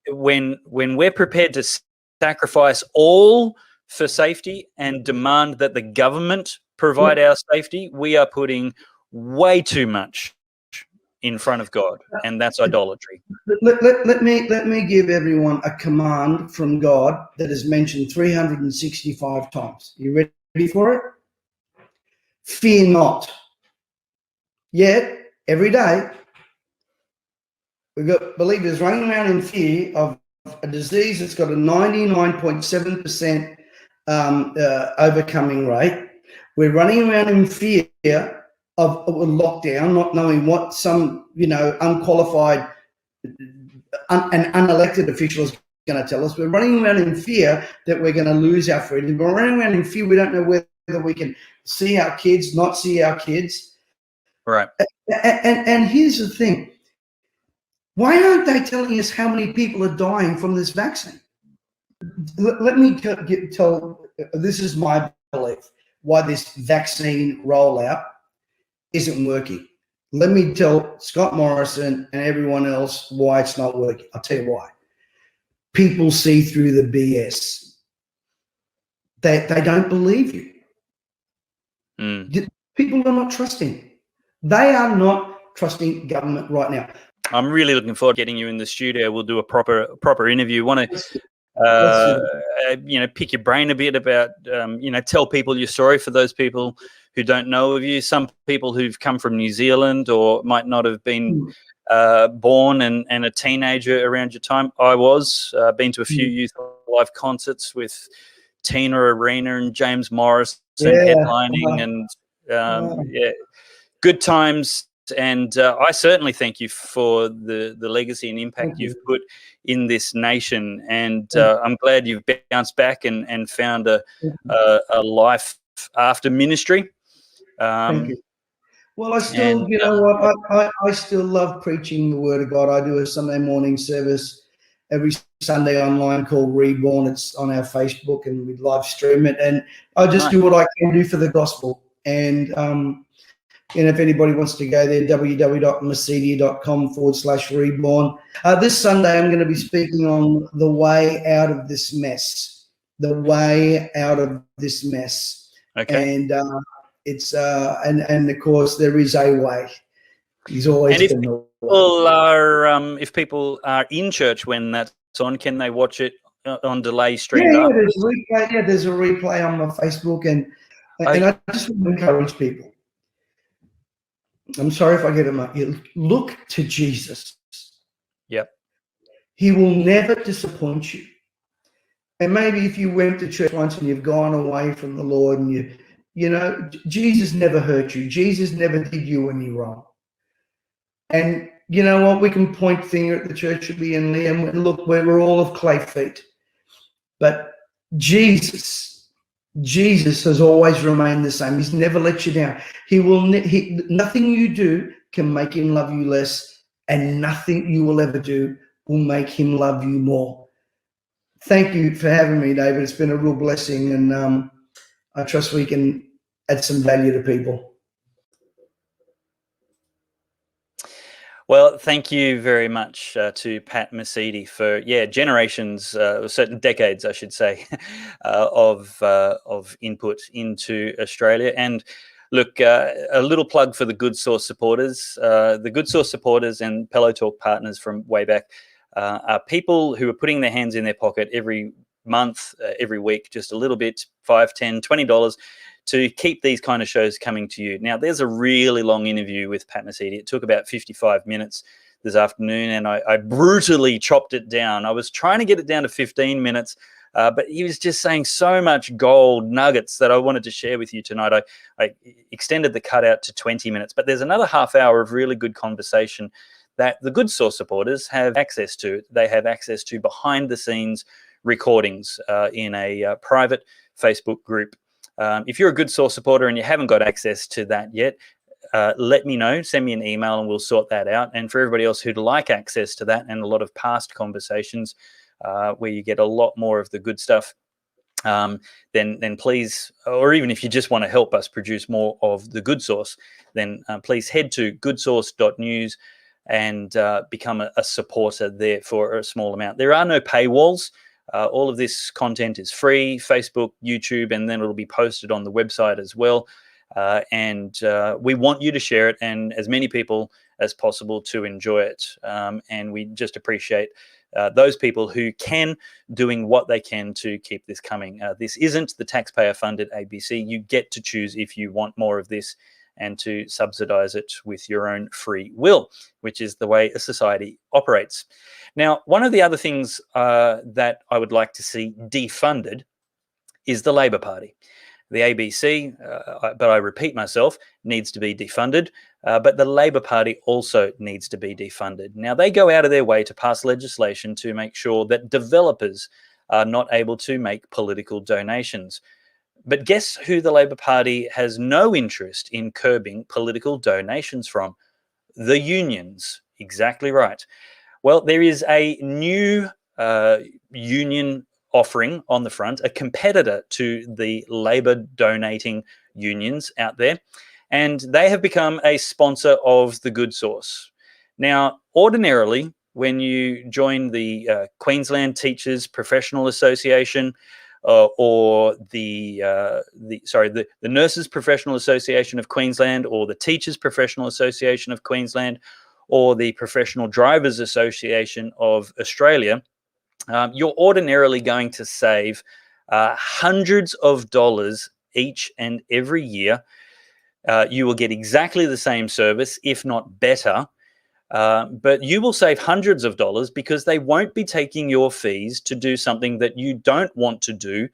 when we're prepared to sacrifice all for safety and demand that the government provide our safety, we are putting way too much in front of God, and that's idolatry. Let me give everyone a command from God that is mentioned 365 times. You ready for it? Fear not. Yet every day we've got believers running around in fear of a disease that's got a 99.7% overcoming rate. We're running around in fear of lockdown, not knowing what some unqualified and unelected official is going to tell us. We're running around in fear that we're going to lose our freedom. We're running around in fear. We don't know whether we can see our kids, not see our kids. Right. And here's the thing. Why aren't they telling us how many people are dying from this vaccine? Let me tell, this is my belief, why this vaccine rollout isn't working. Let me tell Scott Morrison and everyone else why it's not working. I'll tell you why. People see through the BS. They don't believe you. People are not trusting. They are not trusting government right now. I'm really looking forward to getting you in the studio. We'll do a proper interview. Want to pick your brain a bit about tell people your story for those people who don't know of you. Some people who've come from New Zealand or might not have been born and a teenager around your time. I was been to a few Youth Live concerts with Tina Arena and James Morrison headlining and good times. And I certainly thank you for the legacy and impact you've put in this nation. And I'm glad you've bounced back and found a life after ministry. Thank you. Well, I still, I still love preaching the word of God. I do a Sunday morning service every Sunday online called Reborn. It's on our Facebook and we live stream it. And I just do what I can do for the gospel. And if anybody wants to go there, www.mesiti.com/reborn. This Sunday, I'm going to be speaking on the way out of this mess. The way out of this mess. Okay. And it's and of course there is a way. He's always been the way. If people are in church when that's on, can they watch it on delay streamed up? There's a replay. Yeah, there's a replay on my Facebook, and I just want to encourage people. I'm sorry if I get him up. Look to Jesus. Yep. He will never disappoint you. And maybe if you went to church once and you've gone away from the Lord and Jesus never hurt you. Jesus never did you any wrong. And you know what? We can point finger at the church of and look, we're all of clay feet. But Jesus has always remained the same. He's never let you down. He will. Nothing you do can make him love you less, and nothing you will ever do will make him love you more. Thank you for having me, David. It's been a real blessing, and I trust we can add some value to people. Well, thank you very much to Pat Mesiti for generations, certain decades, I should say, of input into Australia. And look, a little plug for the Good Source supporters. The Good Source supporters and Pellowe Talk partners from way back are people who are putting their hands in their pocket every month, every week, just a little bit, $5, $10, $20. To keep these kind of shows coming to you. Now, there's a really long interview with Pat Mesiti. It took about 55 minutes this afternoon, and I brutally chopped it down. I was trying to get it down to 15 minutes, but he was just saying so much gold nuggets that I wanted to share with you tonight. I extended the cutout to 20 minutes, but there's another half hour of really good conversation that the Good Source supporters have access to. They have access to behind-the-scenes recordings in a private Facebook group. If you're a Good Source supporter and you haven't got access to that yet, let me know. Send me an email and we'll sort that out. And for everybody else who'd like access to that and a lot of past conversations where you get a lot more of the good stuff, then please, or even if you just want to help us produce more of the Good Source, then please head to goodsource.news and become a supporter there for a small amount. There are no paywalls. All of this content is free, Facebook, YouTube, and then it'll be posted on the website as well. And we want you to share it and as many people as possible to enjoy it. And we just appreciate those people who can doing what they can to keep this coming. This isn't the taxpayer-funded ABC. You get to choose if you want more of this and to subsidize it with your own free will, which is the way a society operates. Now, one of the other things that I would like to see defunded is the Labor Party. The ABC, but I repeat myself, needs to be defunded, but the Labor Party also needs to be defunded. Now, they go out of their way to pass legislation to make sure that developers are not able to make political donations. But guess who the Labor Party has no interest in curbing political donations from? The unions. Exactly right. Well, there is a new union offering on the front, a competitor to the Labor donating unions out there, and they have become a sponsor of the Good Source. Now, ordinarily, when you join the Queensland Teachers Professional Association, or the Nurses Professional Association of Queensland, or the Teachers Professional Association of Queensland, or the Professional Drivers Association of Australia, you're ordinarily going to save hundreds of dollars each and every year. You will get exactly the same service, if not better, but you will save hundreds of dollars because they won't be taking your fees to do something that you don't want to do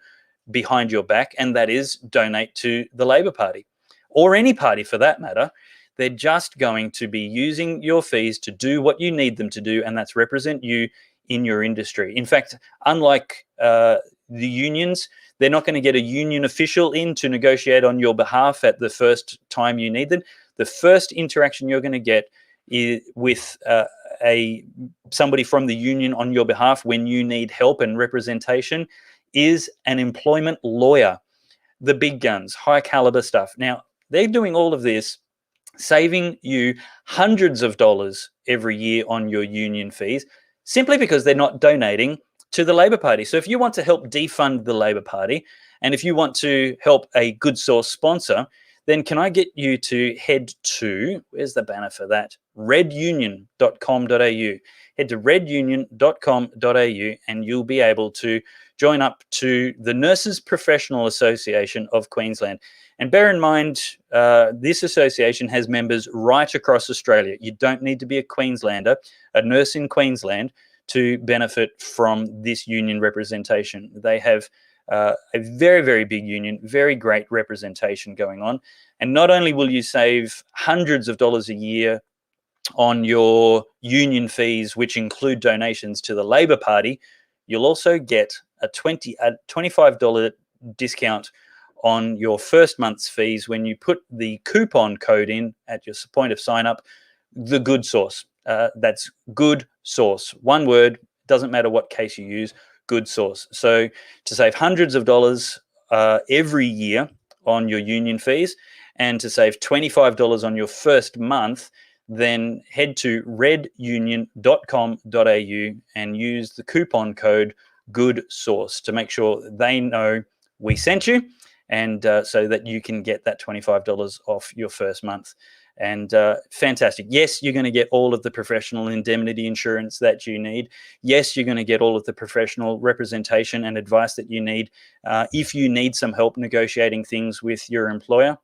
behind your back, and that is donate to the Labor Party, or any party for that matter. They're just going to be using your fees to do what you need them to do, and that's represent you in your industry. In fact, unlike the unions, they're not going to get a union official in to negotiate on your behalf at the first time you need them. The first interaction you're going to get is with somebody from the union on your behalf when you need help and representation is an employment lawyer, the big guns, high caliber stuff. Now, they're doing all of this, saving you hundreds of dollars every year on your union fees, simply because they're not donating to the Labor Party. So if you want to help defund the Labor Party, and if you want to help a Good Source sponsor, then can I get you to head to, where's the banner for that? redunion.com.au. Head to redunion.com.au and you'll be able to join up to the Nurses Professional Association of Queensland. And bear in mind, this association has members right across Australia. You don't need to be a Queenslander, a nurse in Queensland, to benefit from this union representation. They have a very, very big union, very great representation going on. And not only will you save hundreds of dollars a year on your union fees, which include donations to the Labor Party, you'll also get a $25 discount on your first month's fees when you put the coupon code in at your point of sign up, the Good Source. That's Good Source. One word, doesn't matter what case you use, Good Source. So to save hundreds of dollars every year on your union fees and to save $25 on your first month, then head to redunion.com.au and use the coupon code Good Source to make sure they know we sent you, and so that you can get that $25 off your first month. And fantastic. Yes, you're going to get all of the professional indemnity insurance that you need. Yes, you're going to get all of the professional representation and advice that you need if you need some help negotiating things with your employer.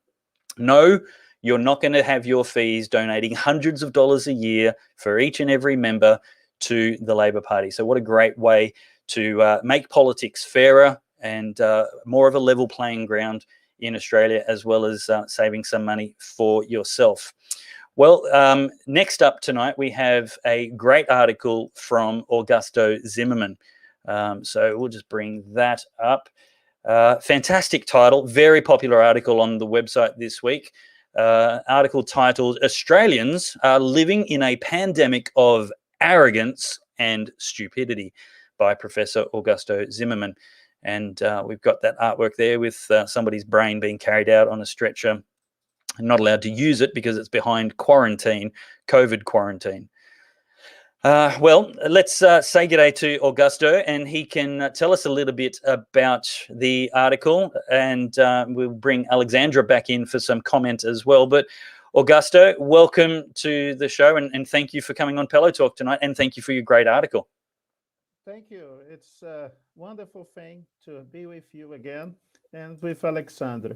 No, you're not going to have your fees donating hundreds of dollars a year for each and every member to the Labor Party. So what a great way to make politics fairer and more of a level playing ground in Australia, as well as saving some money for yourself. Well, next up tonight, we have a great article from Augusto Zimmermann. So we'll just bring that up. Fantastic title, very popular article on the website this week. Article titled, Australians are living in a pandemic of arrogance and stupidity, by Professor Augusto Zimmermann. And we've got that artwork there with somebody's brain being carried out on a stretcher, not allowed to use it because it's behind quarantine, COVID quarantine. Well, let's say g'day to Augusto, and he can tell us a little bit about the article, and we'll bring Alexandra back in for some comment as well. But Augusto, welcome to the show, and thank you for coming on Pellowe Talk tonight, and thank you for your great article. Thank you. It's a wonderful thing to be with you again and with Alexandra.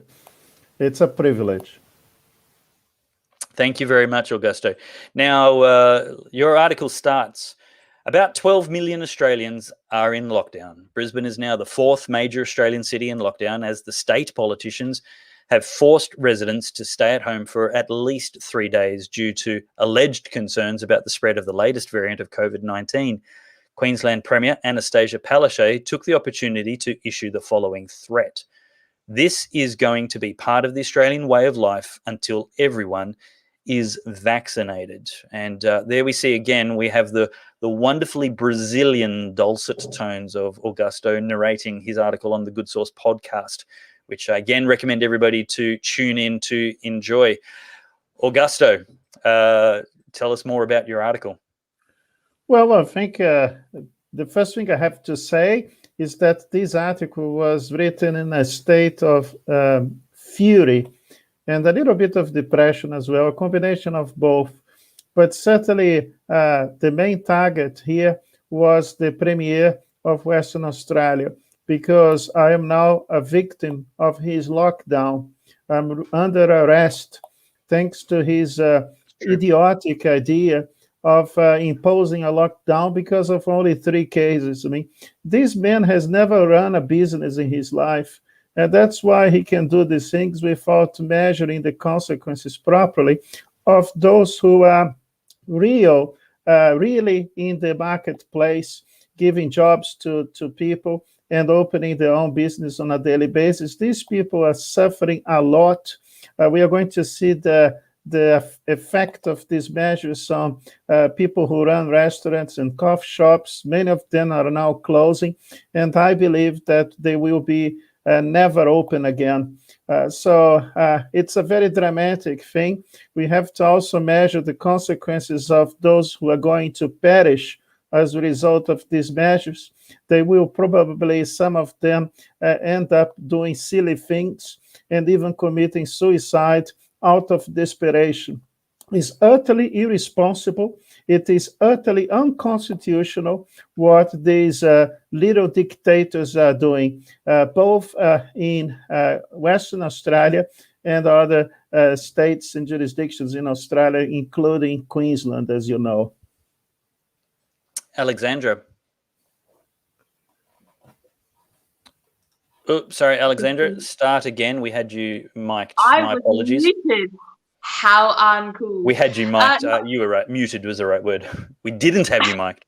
It's a privilege. Thank you very much, Augusto. Now, your article starts, about 12 million Australians are in lockdown. Brisbane is now the fourth major Australian city in lockdown as the state politicians have forced residents to stay at home for at least 3 days due to alleged concerns about the spread of the latest variant of COVID-19. Queensland Premier Anastasia Palaszczuk took the opportunity to issue the following threat. This is going to be part of the Australian way of life until everyone is vaccinated. And there we see again, we have the wonderfully Brazilian dulcet tones of Augusto narrating his article on the Good Source podcast, which I again recommend everybody to tune in to enjoy. Augusto, tell us more about your article. Well, I think the first thing I have to say is that this article was written in a state of fury and a little bit of depression as well, a combination of both. But certainly the main target here was the Premier of Western Australia, because I am now a victim of his lockdown. I'm under arrest thanks to his idiotic idea of imposing a lockdown because of only 3 cases. I mean, this man has never run a business in his life. And that's why he can do these things without measuring the consequences properly of those who are really in the marketplace, giving jobs to people and opening their own business on a daily basis. These people are suffering a lot. We are going to see the effect of these measures on people who run restaurants and coffee shops. Many of them are now closing, and I believe that they will be never open again. So it's a very dramatic thing. We have to also measure the consequences of those who are going to perish as a result of these measures. They will probably, some of them, end up doing silly things and even committing suicide out of desperation. It's utterly irresponsible. It is utterly unconstitutional what these little dictators are doing, both in Western Australia and other states and jurisdictions in Australia, including Queensland, as you know. Alexandra. Oh, sorry, Alexandra, start again. We had you mic'd. My apologies. Muted. How uncool. We had you mic'd. You were right. Muted was the right word. We didn't have you mic'd.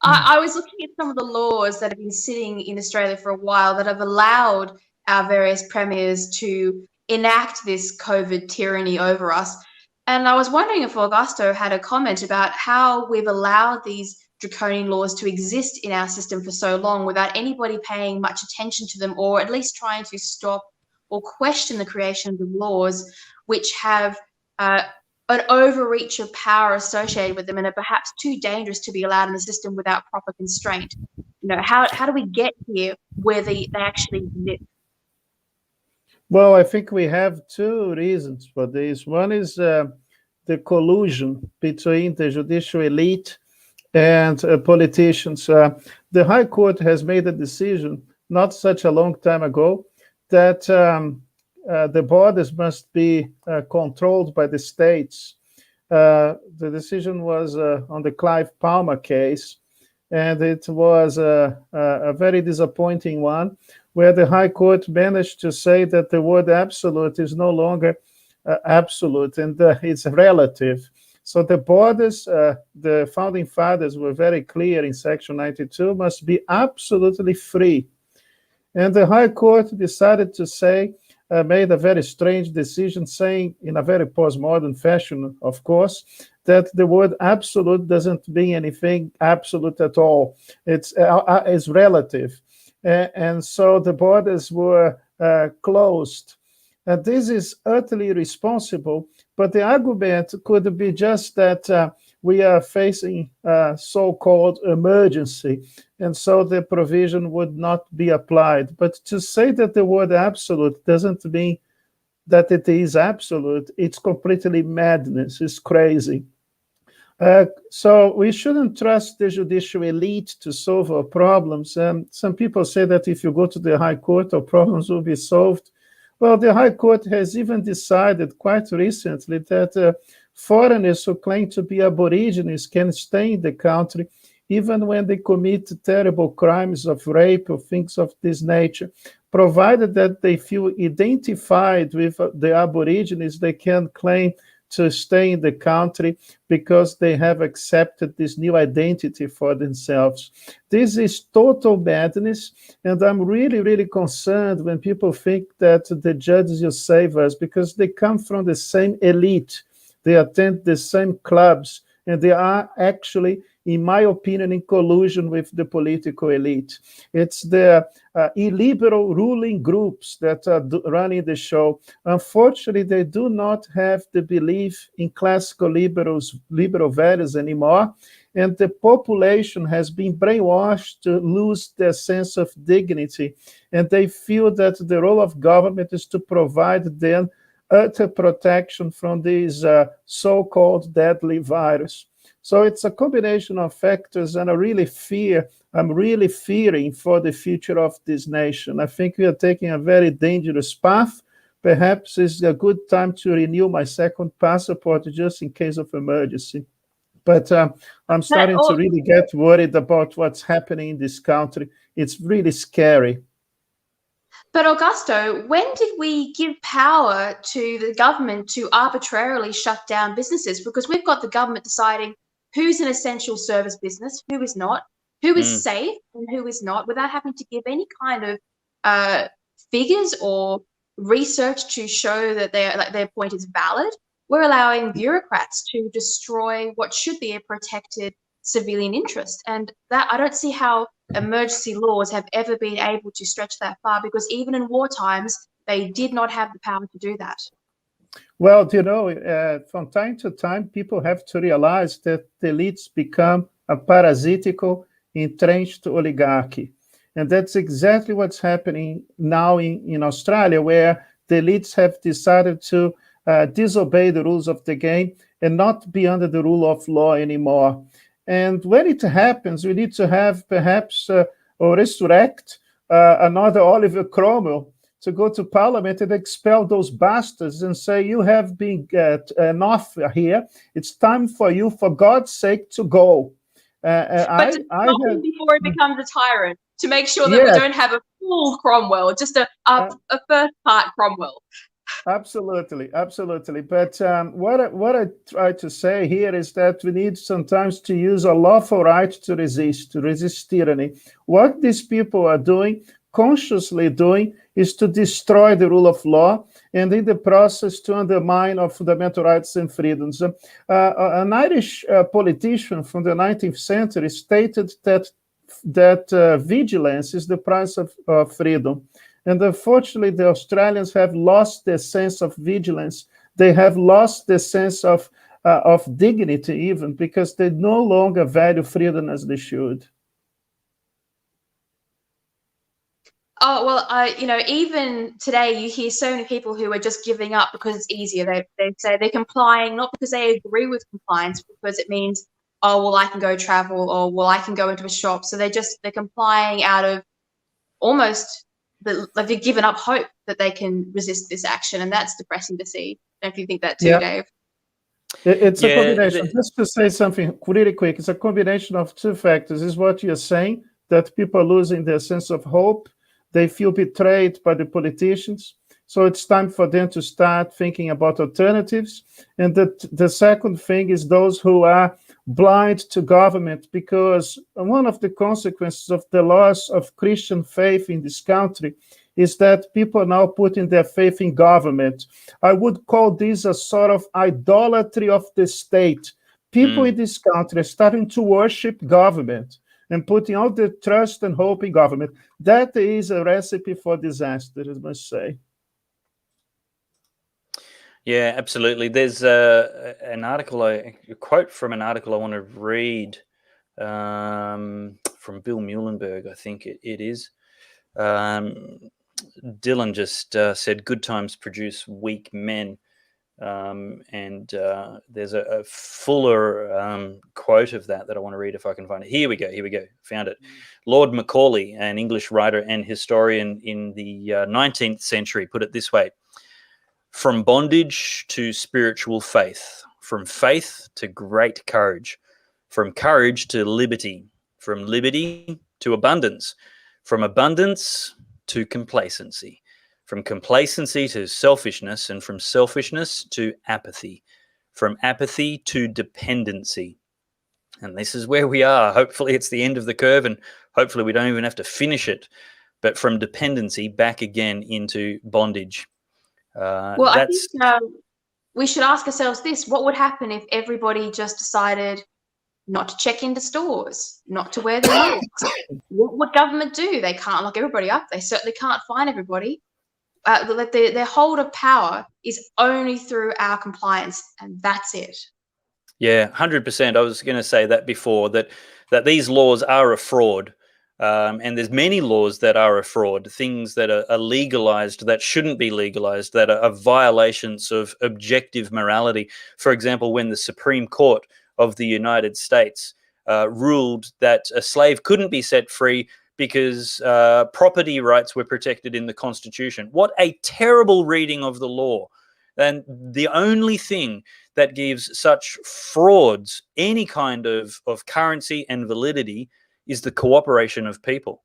I was looking at some of the laws that have been sitting in Australia for a while that have allowed our various premiers to enact this COVID tyranny over us. And I was wondering if Augusto had a comment about how we've allowed these draconian laws to exist in our system for so long without anybody paying much attention to them, or at least trying to stop or question the creation of the laws which have an overreach of power associated with them and are perhaps too dangerous to be allowed in the system without proper constraint. You know, how do we get here where they actually exist? Well, I think we have 2 reasons for this. One is the collusion between the judicial elite and politicians. The High Court has made a decision not such a long time ago that the borders must be controlled by the states. The decision was on the Clive Palmer case, and it was a very disappointing one, where the High Court managed to say that the word absolute is no longer absolute, and it's relative. So the borders, the founding fathers were very clear in Section 92, must be absolutely free. And the High Court decided to say, made a very strange decision, saying in a very postmodern fashion, of course, that the word absolute doesn't mean anything absolute at all. It's relative. and so the borders were closed. And this is utterly irresponsible, but the argument could be just that we are facing a so-called emergency, and so the provision would not be applied. But to say that the word absolute doesn't mean that it is absolute. It's completely madness. It's crazy. So we shouldn't trust the judicial elite to solve our problems. Some people say that if you go to the High Court, our problems will be solved. Well, the High Court has even decided quite recently that foreigners who claim to be Aborigines can stay in the country even when they commit terrible crimes of rape or things of this nature. Provided that they feel identified with the Aborigines, they can claim to stay in the country because they have accepted this new identity for themselves. This is total madness, and I'm really, really concerned when people think that the judges will save us, because they come from the same elite, they attend the same clubs, and they are actually, in my opinion, in collusion with the political elite. It's the illiberal ruling groups that are running the show. Unfortunately, they do not have the belief in classical liberal values anymore, and the population has been brainwashed to lose their sense of dignity, and they feel that the role of government is to provide them utter protection from this so-called deadly virus. So it's a combination of factors, and I'm really fearing for the future of this nation. I think we are taking a very dangerous path. Perhaps it's a good time to renew my second passport just in case of emergency. But I'm starting to really get worried about what's happening in this country. It's really scary. But Augusto, when did we give power to the government to arbitrarily shut down businesses? Because we've got the government deciding who's an essential service business, who is not, who is safe and who is not, without having to give any kind of figures or research to show that their point is valid. We're allowing bureaucrats to destroy what should be a protected civilian interest. And that, I don't see how emergency laws have ever been able to stretch that far, because even in war times, they did not have the power to do that. Well, from time to time, people have to realize that the elites become a parasitical, entrenched oligarchy. And that's exactly what's happening now in Australia, where the elites have decided to disobey the rules of the game and not be under the rule of law anymore. And when it happens, we need to have perhaps or resurrect another Oliver Cromwell to go to Parliament and expel those bastards and say, you have been enough here. It's time for you, for God's sake, to go. But before it becomes a tyrant, to make sure that we don't have a full Cromwell, just a first part Cromwell. Absolutely. But what I try to say here is that we need sometimes to use a lawful right to resist tyranny. What these people are doing, consciously doing, is to destroy the rule of law, and in the process to undermine our fundamental rights and freedoms. An Irish politician from the 19th century stated that vigilance is the price of freedom. And unfortunately, the Australians have lost their sense of vigilance. They have lost the sense of dignity, even, because they no longer value freedom as they should. Oh, well, even today you hear so many people who are just giving up because it's easier. They say they're complying, not because they agree with compliance, because it means, oh, well, I can go travel, or, well, I can go into a shop. So they're complying out of almost, they've given up hope that they can resist this action. And that's depressing to see. Don't you think that too, Dave? It's a combination. Just to say something really quick, it's a combination of two factors. Is what you're saying, that people are losing their sense of hope. They feel betrayed by the politicians. So it's time for them to start thinking about alternatives. And the second thing is those who are blind to government, because one of the consequences of the loss of Christian faith in this country is that people are now putting their faith in government. I would call this a sort of idolatry of the state. People in this country are starting to worship government. and putting all the trust and hope in government. That is a recipe for disaster, I must say. Yeah, absolutely. There's an article, a quote from an article I want to read from Bill Muhlenberg, I think it is. Dylan just said, "Good times produce weak men." And there's a fuller quote of that I want to read if I can find it. Here we go. Found it. Lord Macaulay, an English writer and historian in the 19th century, put it this way: "From bondage to spiritual faith, from faith to great courage, from courage to liberty, from liberty to abundance, from abundance to complacency, from complacency to selfishness, and from selfishness to apathy, from apathy to dependency." And this is where we are. Hopefully it's the end of the curve, and hopefully we don't even have to finish it. But from dependency back again into bondage. Well, I think we should ask ourselves this: what would happen if everybody just decided not to check into stores, not to wear their masks? What would government do? They can't lock everybody up. They certainly can't fine everybody. Their hold of power is only through our compliance, and that's it. Yeah, 100%. I was going to say that before, that these laws are a fraud. And there's many laws that are a fraud, things that are legalized that shouldn't be legalized, that are violations of objective morality. For example, when the Supreme Court of the United States ruled that a slave couldn't be set free because property rights were protected in the Constitution. What a terrible reading of the law. And the only thing that gives such frauds any kind of currency and validity is the cooperation of people.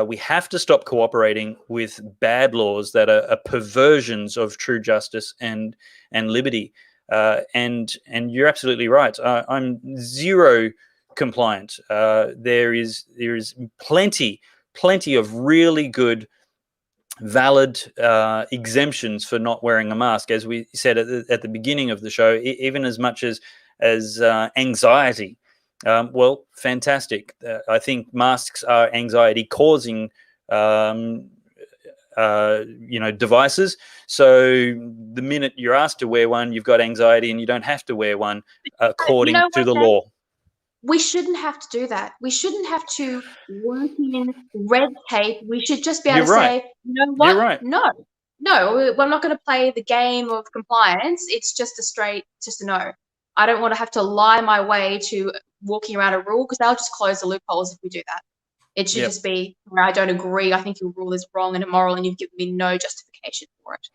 We have to stop cooperating with bad laws that are perversions of true justice and liberty. And you're absolutely right. I'm zero compliant. There is plenty of really good, valid exemptions for not wearing a mask, as we said at the beginning of the show. Even as much as anxiety. Well, fantastic. I think masks are anxiety-causing, devices. So the minute you're asked to wear one, you've got anxiety, and you don't have to wear one according to the law. We shouldn't have to do that. We shouldn't have to work in red tape. We should just be able to say, you know what? You're right. No, I'm not going to play the game of compliance. It's just a no. I don't want to have to lie my way to walking around a rule, because they'll just close the loopholes if we do that. It should just be, I don't agree. I think your rule is wrong and immoral, and you've given me no justification for it.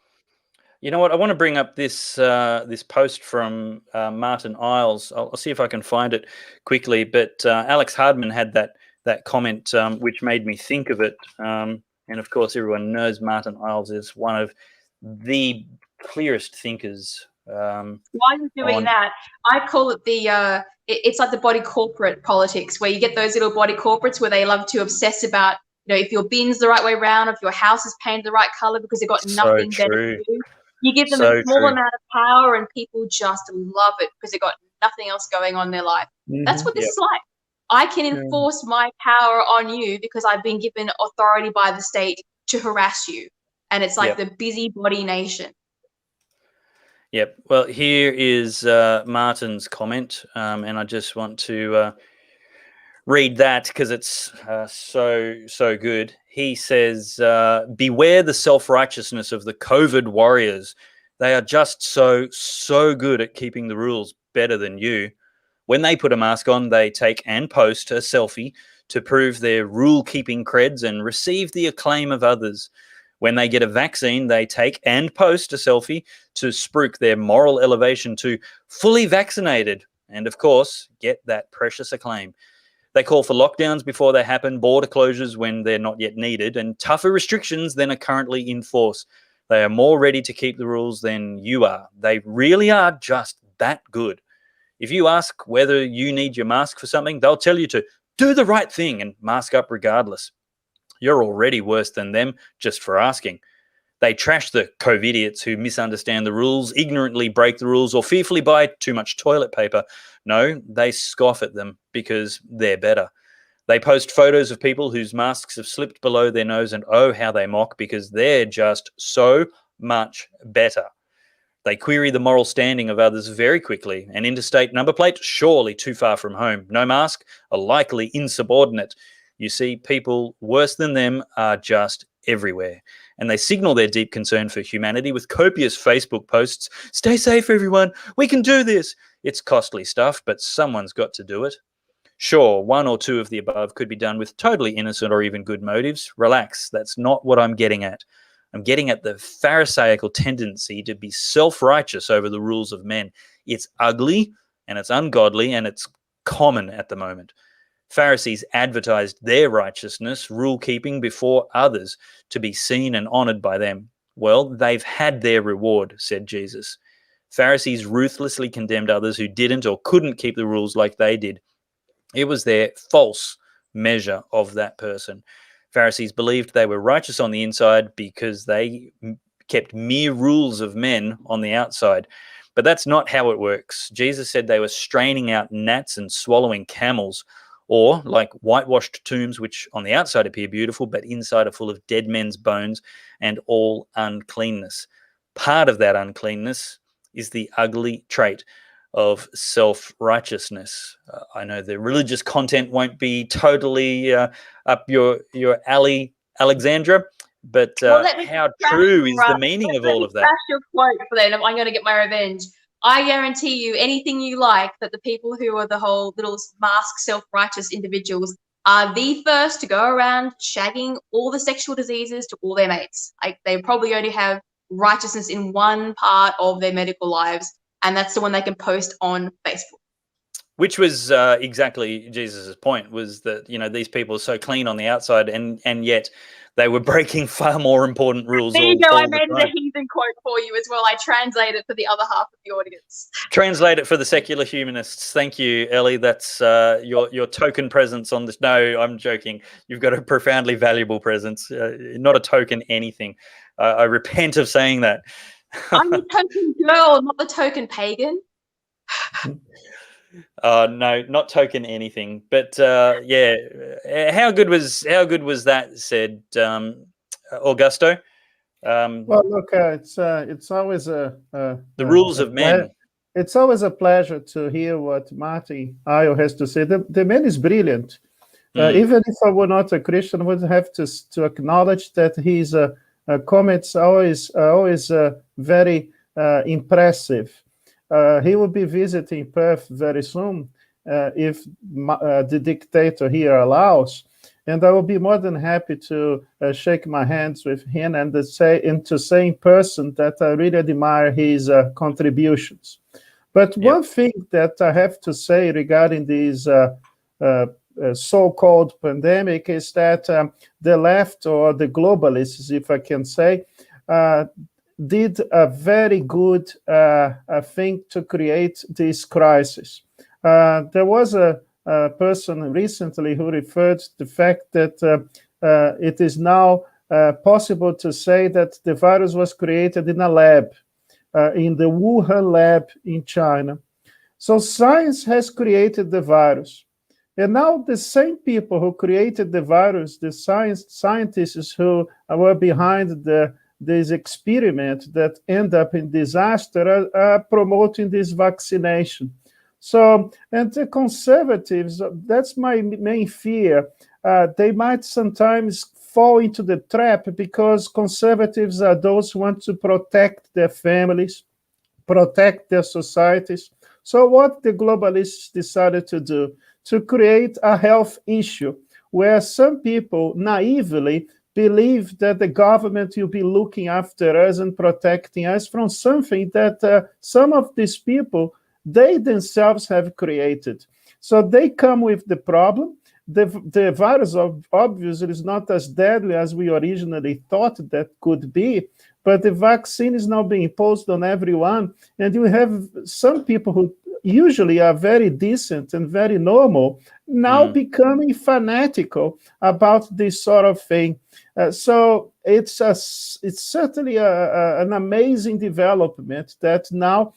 You know what? I want to bring up this this post from Martin Isles. I'll see if I can find it quickly. But Alex Hardman had that comment, which made me think of it. And of course, everyone knows Martin Isles is one of the clearest thinkers. While you're doing that, I call it it's like the body corporate politics, where you get those little body corporates where they love to obsess about, if your bin's the right way around, if your house is painted the right color, because they've got nothing better to do. You give them a small amount of power, and people just love it because they've got nothing else going on in their life. Mm-hmm. That's what this is like. I can enforce my power on you because I've been given authority by the state to harass you. And it's like the busybody nation. Yep. Well, here is Martin's comment, and I just want to read that because it's so good. He says, "Beware the self-righteousness of the COVID warriors. They are just so good at keeping the rules better than you. When they put a mask on, they take and post a selfie to prove their rule-keeping creds and receive the acclaim of others. When they get a vaccine, they take and post a selfie to spruik their moral elevation to fully vaccinated and, of course, get that precious acclaim. They call for lockdowns before they happen, border closures when they're not yet needed, and tougher restrictions than are currently in force. They are more ready to keep the rules than you are. They really are just that good. If you ask whether you need your mask for something, they'll tell you to do the right thing and mask up regardless. You're already worse than them just for asking. They trash the COVIDiots who misunderstand the rules, ignorantly break the rules, or fearfully buy too much toilet paper. No, they scoff at them because they're better. They post photos of people whose masks have slipped below their nose, and oh, how they mock because they're just so much better. They query the moral standing of others very quickly. An interstate number plate? Surely too far from home. No mask? A likely insubordinate. You see, people worse than them are just everywhere. And they signal their deep concern for humanity with copious Facebook posts. Stay safe, everyone. We can do this. It's costly stuff, but someone's got to do it. Sure, one or two of the above could be done with totally innocent or even good motives. Relax, that's not what I'm getting at. I'm getting at the pharisaical tendency to be self-righteous over the rules of men. It's ugly and it's ungodly and it's common at the moment. Pharisees advertised their righteousness, rule-keeping before others to be seen and honored by them. Well, they've had their reward, said Jesus. Pharisees ruthlessly condemned others who didn't or couldn't keep the rules like they did. It was their false measure of that person. Pharisees believed they were righteous on the inside because they kept mere rules of men on the outside. But that's not how it works. Jesus said they were straining out gnats and swallowing camels, or like whitewashed tombs, which on the outside appear beautiful, but inside are full of dead men's bones and all uncleanness. Part of that uncleanness is the ugly trait of self-righteousness. I know the religious content won't be totally up your alley, Alexandra, but how true is the meaning of all of that? Crash your quote for then. I'm going to get my revenge. I guarantee you, anything you like, that the people who are the whole little mask self-righteous individuals are the first to go around shagging all the sexual diseases to all their mates. Like, they probably only have righteousness in one part of their medical lives, and that's the one they can post on Facebook. Which was exactly Jesus's point, was that, you know, these people are so clean on the outside and yet they were breaking far more important rules. There you go. I made a heathen quote for you as well. I translate it for the other half of the audience. Translate it for the secular humanists. Thank you, Ellie. That's your token presence on this. No, I'm joking. You've got a profoundly valuable presence, not a token anything. I repent of saying that. I'm the token girl, not the token pagan. No, not token anything. But yeah, how good was that? Said Augusto. Well, look, it's always the rules of men. It's always a pleasure to hear what Martin Ayo has to say. The man is brilliant. Even if I were not a Christian, I would have to acknowledge that his comments are always very impressive. He will be visiting Perth very soon, if the dictator here allows, and I will be more than happy to shake my hands with him and to say in person that I really admire his contributions. But one thing that I have to say regarding this so-called pandemic is that the left, or the globalists, if I can say, did a very good thing to create this crisis. There was a person recently who referred to the fact that it is now possible to say that the virus was created in a lab, in the Wuhan lab in China. So science has created the virus. And now the same people who created the virus, the scientists who were behind this experiment that end up in disaster, are promoting this vaccination. So, and the conservatives, that's my main fear. They might sometimes fall into the trap because conservatives are those who want to protect their families, protect their societies. So what the globalists decided to do, to create a health issue where some people naively believe that the government will be looking after us and protecting us from something that some of these people, they themselves have created. So they come with the problem. The virus obviously is not as deadly as we originally thought that could be, but the vaccine is now being imposed on everyone. And you have some people who usually are very decent and very normal now becoming fanatical about this sort of thing. So it's certainly an amazing development that now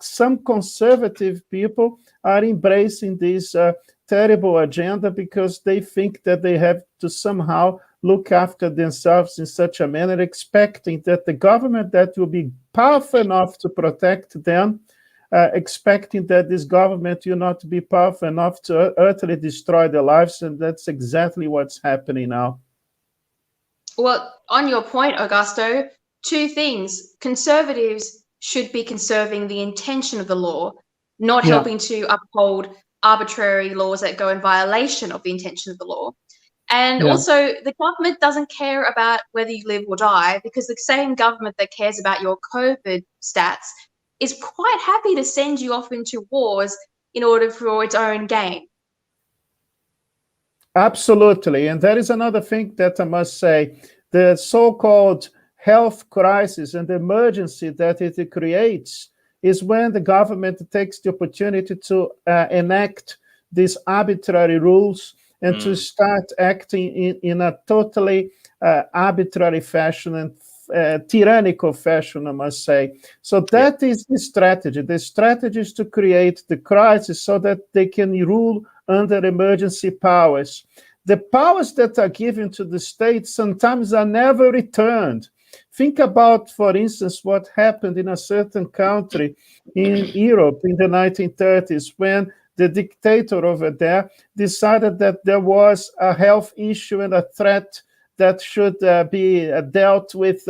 some conservative people are embracing this terrible agenda because they think that they have to somehow look after themselves in such a manner, expecting that the government that will be powerful enough to protect them, expecting that this government will not be powerful enough to utterly destroy their lives. And that's exactly what's happening now. Well, on your point, Augusto, two things. Conservatives should be conserving the intention of the law, not helping to uphold arbitrary laws that go in violation of the intention of the law. And also, the government doesn't care about whether you live or die, because the same government that cares about your COVID stats is quite happy to send you off into wars in order for its own gain. Absolutely. And that is another thing that I must say. The so-called health crisis and the emergency that it creates is when the government takes the opportunity to enact these arbitrary rules and to start acting in a totally arbitrary fashion and tyrannical fashion, I must say. So that is the strategy. The strategy is to create the crisis so that they can rule under emergency powers. The powers that are given to the states sometimes are never returned. Think about, for instance, what happened in a certain country in Europe in the 1930s when the dictator over there decided that there was a health issue and a threat that should be dealt with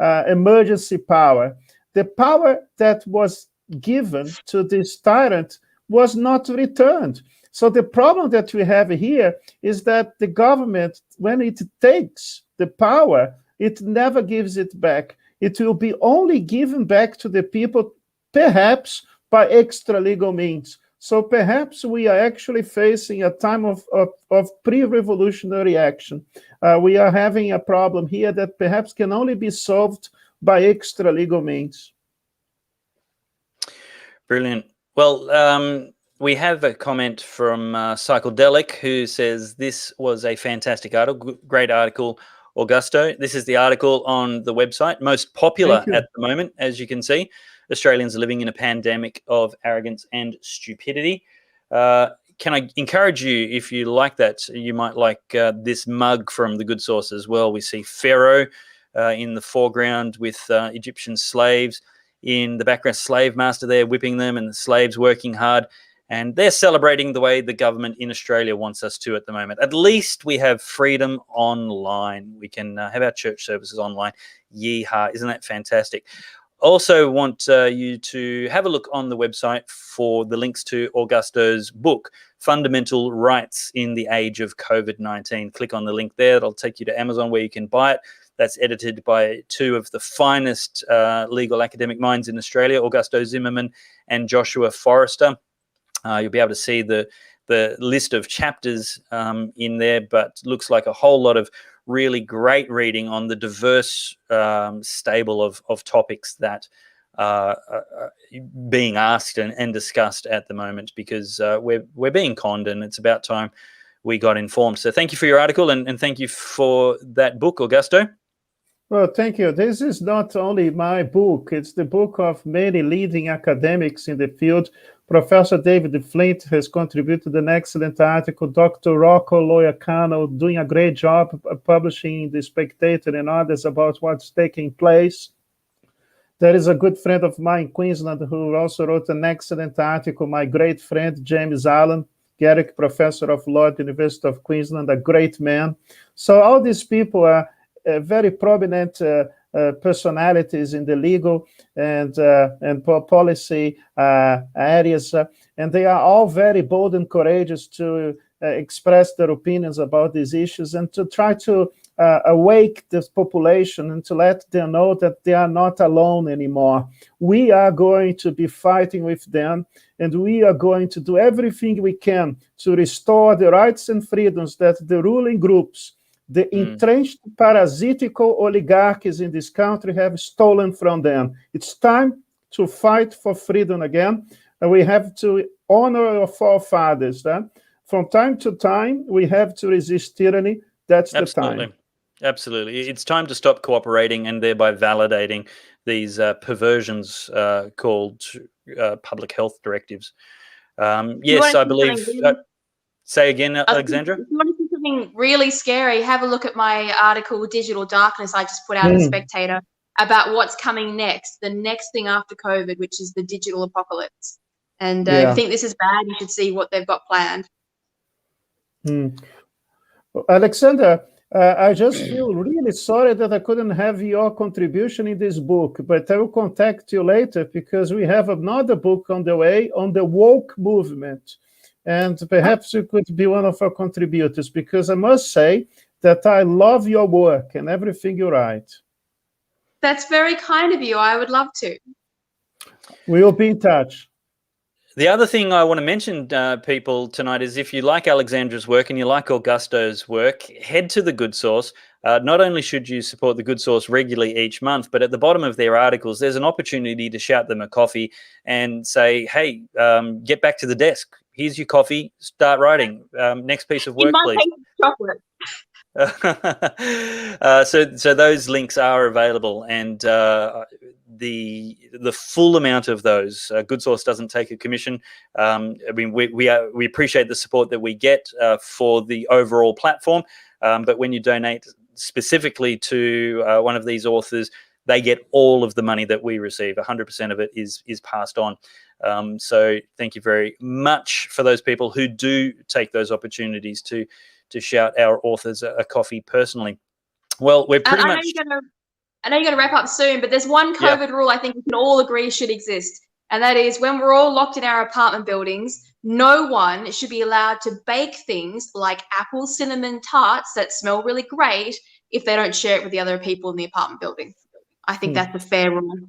emergency power. The power that was given to this tyrant was not returned. So the problem that we have here is that the government, when it takes the power, it never gives it back. It will be only given back to the people, perhaps by extra legal means. So perhaps we are actually facing a time of pre-revolutionary action. We are having a problem here that perhaps can only be solved by extra legal means. Brilliant. Well, we have a comment from Psychedelic who says this was a fantastic article, great article, Augusto. This is the article on the website, most popular at the moment, as you can see. Australians are living in a pandemic of arrogance and stupidity. Can I encourage you, if you like that, you might like this mug from The Good Source as well. We see Pharaoh in the foreground with Egyptian slaves. In the background, slave master there whipping them and the slaves working hard. And they're celebrating the way the government in Australia wants us to at the moment. At least we have freedom online. We can have our church services online. Yeehaw. Isn't that fantastic? Also want you to have a look on the website for the links to Augusto's book, Fundamental Rights in the Age of COVID-19. Click on the link there. That'll take you to Amazon where you can buy it. That's edited by two of the finest legal academic minds in Australia, Augusto Zimmermann and Joshua Forrester. You'll be able to see the list of chapters in there, but looks like a whole lot of really great reading on the diverse stable of topics that are being asked and discussed at the moment, because we're being conned and it's about time we got informed. So thank you for your article and thank you for that book, Augusto. Well, thank you. This is not only my book, it's the book of many leading academics in the field. Professor David Flint has contributed an excellent article. Dr. Rocco Loiacano doing a great job publishing in The Spectator and others about what's taking place. There is a good friend of mine in Queensland who also wrote an excellent article, my great friend, James Allen, Garrick Professor of Law at the University of Queensland, a great man. So all these people are very prominent personalities in the legal and policy areas, and they are all very bold and courageous to express their opinions about these issues and to try to awake this population and to let them know that they are not alone anymore. We are going to be fighting with them, and we are going to do everything we can to restore the rights and freedoms that the ruling groups, the entrenched parasitical oligarchies in this country have stolen from them. It's time to fight for freedom again, and we have to honor our forefathers. From time to time, we have to resist tyranny. That's the time. Absolutely. It's time to stop cooperating and thereby validating these perversions called public health directives. Yes, I believe... Say again, Alexandra? If you want to see something really scary, have a look at my article, Digital Darkness, I just put out in The Spectator about what's coming next, the next thing after COVID, which is the digital apocalypse. And if you think this is bad, you should see what they've got planned. Alexandra, I just feel really sorry that I couldn't have your contribution in this book, but I will contact you later because we have another book on the way on the woke movement. And perhaps you could be one of our contributors, because I must say that I love your work and everything you write. That's very kind of you. I would love to. We'll be in touch. The other thing I want to mention, people, tonight is if you like Alexandra's work and you like Augusto's work, head to The Good Source. Not only should you support The Good Source regularly each month, but at the bottom of their articles, there's an opportunity to shout them a coffee and say, hey, get back to the desk. Here's your coffee. Start writing. Next piece of work, please. Chocolate. So those links are available, and the full amount of those, Good Source doesn't take a commission. I mean, we appreciate the support that we get for the overall platform, but when you donate specifically to one of these authors, they get all of the money that we receive. 100% of it is passed on. So thank you very much for those people who do take those opportunities to shout our authors a coffee personally. Well, we're pretty much... I know you're going to wrap up soon, but there's one COVID rule I think we can all agree should exist, and that is when we're all locked in our apartment buildings, no one should be allowed to bake things like apple cinnamon tarts that smell really great if they don't share it with the other people in the apartment building. I think that's a fair rule.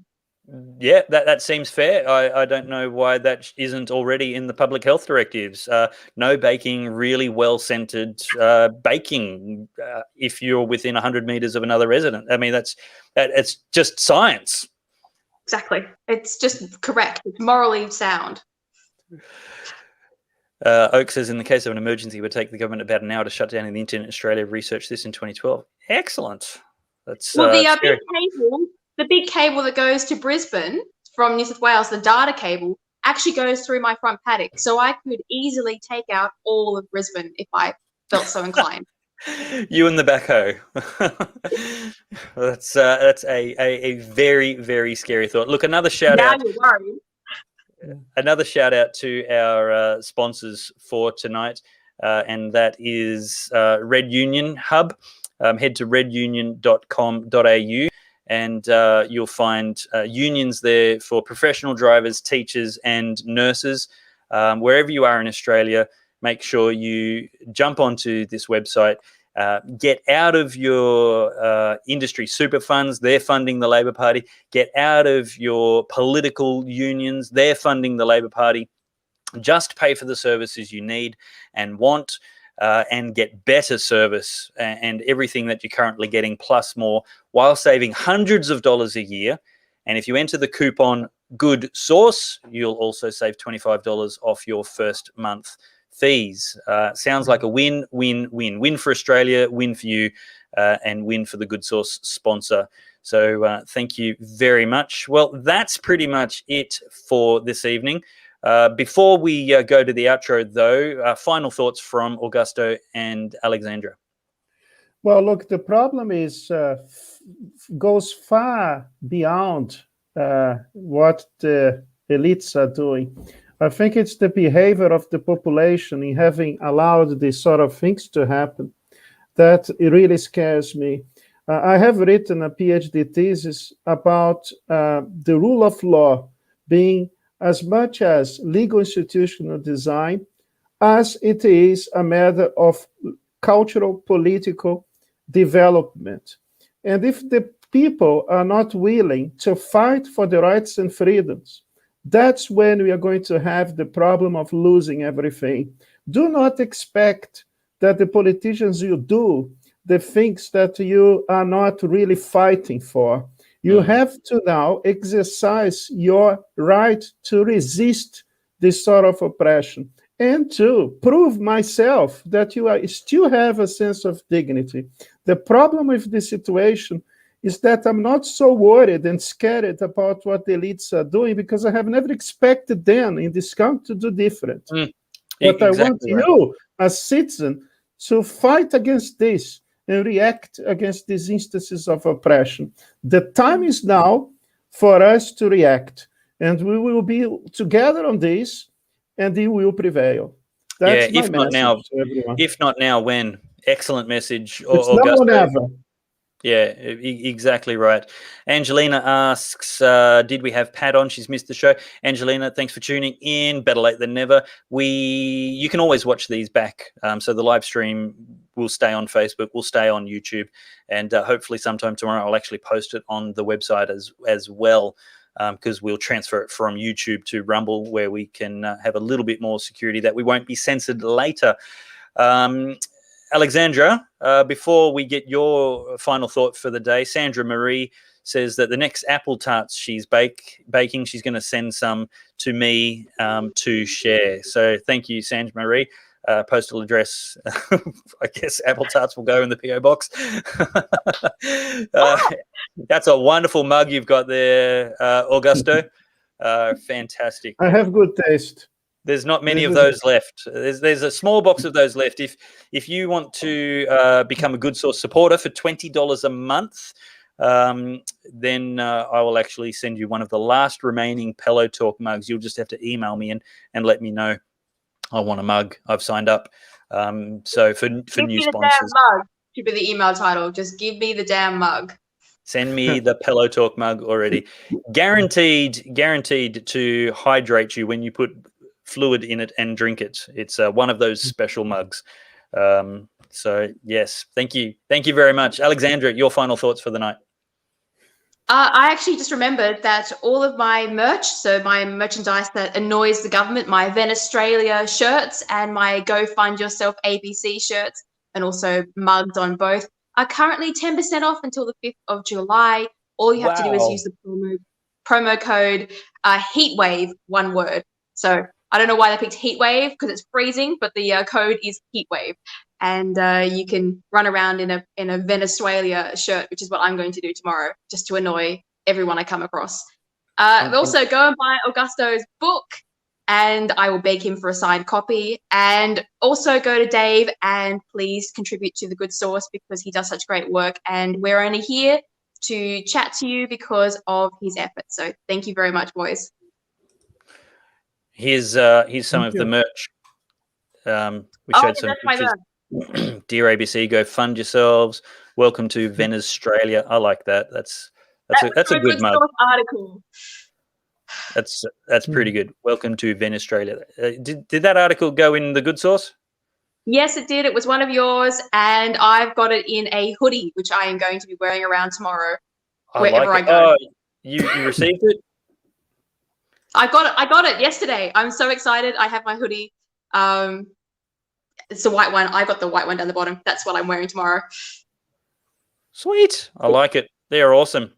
Yeah, that seems fair. I don't know why that isn't already in the public health directives. No baking, really well-scented baking if you're within 100 meters of another resident. I mean, it's just science. Exactly. It's just correct. It's morally sound. Oak says, in the case of an emergency, it would take the government about an hour to shut down the internet in Australia. Researched this in 2012. Excellent. That's well, the big cable that goes to Brisbane from New South Wales, the data cable, actually goes through my front paddock. So I could easily take out all of Brisbane if I felt so inclined. You and the backhoe. That's a very, very scary thought. Look, another shout out. Now you're worried. Another shout out to our sponsors for tonight, and that is Red Union Hub. Head to redunion.com.au. and you'll find unions there for professional drivers, teachers, and nurses. Wherever you are in Australia, make sure you jump onto this website. Get out of your industry super funds. They're funding the Labor Party. Get out of your political unions. They're funding the Labor Party. Just pay for the services you need and want. And get better service and everything that you're currently getting plus more, while saving hundreds of dollars a year. And if you enter the coupon Good Source, you'll also save $25 off your first month fees. Sounds like a win, win, win. Win for Australia, win for you, and win for the Good Source sponsor. So thank you very much. Well, that's pretty much it for this evening. Before we go to the outro, though, final thoughts from Augusto and Alexandra. Well, look, the problem is goes far beyond what the elites are doing. I think it's the behavior of the population in having allowed these sort of things to happen that it really scares me. I have written a PhD thesis about the rule of law being as much as legal institutional design as it is a matter of cultural, political development. And if the people are not willing to fight for the rights and freedoms, that's when we are going to have the problem of losing everything. Do not expect that the politicians will do the things that you are not really fighting for. You have to now exercise your right to resist this sort of oppression and to prove myself that you still have a sense of dignity. The problem with this situation is that I'm not so worried and scared about what the elites are doing because I have never expected them in this country to do different. But exactly as citizens to fight against this and react against these instances of oppression. The time is now for us to react, and we will be together on this, and it will prevail. That's my if not message now, to everyone. if not now, when? Excellent message, It's now or never. Yeah, exactly right. Angelina asks, did we have Pat on? She's missed the show. Angelina, thanks for tuning in. Better late than never. You can always watch these back. So the live stream will stay on Facebook, will stay on YouTube, and hopefully sometime tomorrow I'll actually post it on the website as well, because we'll transfer it from YouTube to Rumble, where we can have a little bit more security that we won't be censored later. Alexandra, before we get your final thought for the day, Sandra Marie says that the next apple tarts she's baking, she's going to send some to me to share. So thank you, Sandra Marie. Postal address, I guess apple tarts will go in the PO box. That's a wonderful mug you've got there, Augusto. Fantastic. I have good taste. There's not many of those left. There's a small box of those left. If you want to become a Good Source supporter for $20 a month, then I will actually send you one of the last remaining Pellowe Talk mugs. You'll just have to email me and let me know. I want a mug. I've signed up. So for new sponsors, mug should be the email title. Just give me the damn mug. Send me the Pellowe Talk mug already. Guaranteed to hydrate you when you put fluid in it and drink it. It's one of those special mugs. So yes, thank you very much. Alexandra, your final thoughts for the night. I actually just remembered that all of my merch, so my merchandise that annoys the government, my Venestralia shirts and my Go Fund Yourself ABC shirts, and also mugs on both, are currently 10% off until the 5th of July. All you have to do is use the promo code HEATWAVE, one word. So I don't know why they picked Heatwave, because it's freezing, but the code is Heatwave. And you can run around in a Venezuela shirt, which is what I'm going to do tomorrow, just to annoy everyone I come across. Also, go and buy Augusto's book, and I will beg him for a signed copy. And also go to Dave and please contribute to The Good Source, because he does such great work. And we're only here to chat to you because of his efforts. So thank you very much, boys. Here's some of the merch. We showed some pictures. Dear ABC, go fund yourselves. Welcome to Venestralia. I like that. That's a good mug. Article. That's pretty good. Welcome to Venestralia. Did that article go in the Good Source? Yes, it did. It was one of yours, and I've got it in a hoodie, which I am going to be wearing around tomorrow, wherever I go. Oh, you received it? I got it yesterday. I'm so excited. I have my hoodie. It's the white one. I got the white one down the bottom. That's what I'm wearing tomorrow. Sweet. I like it. They're awesome.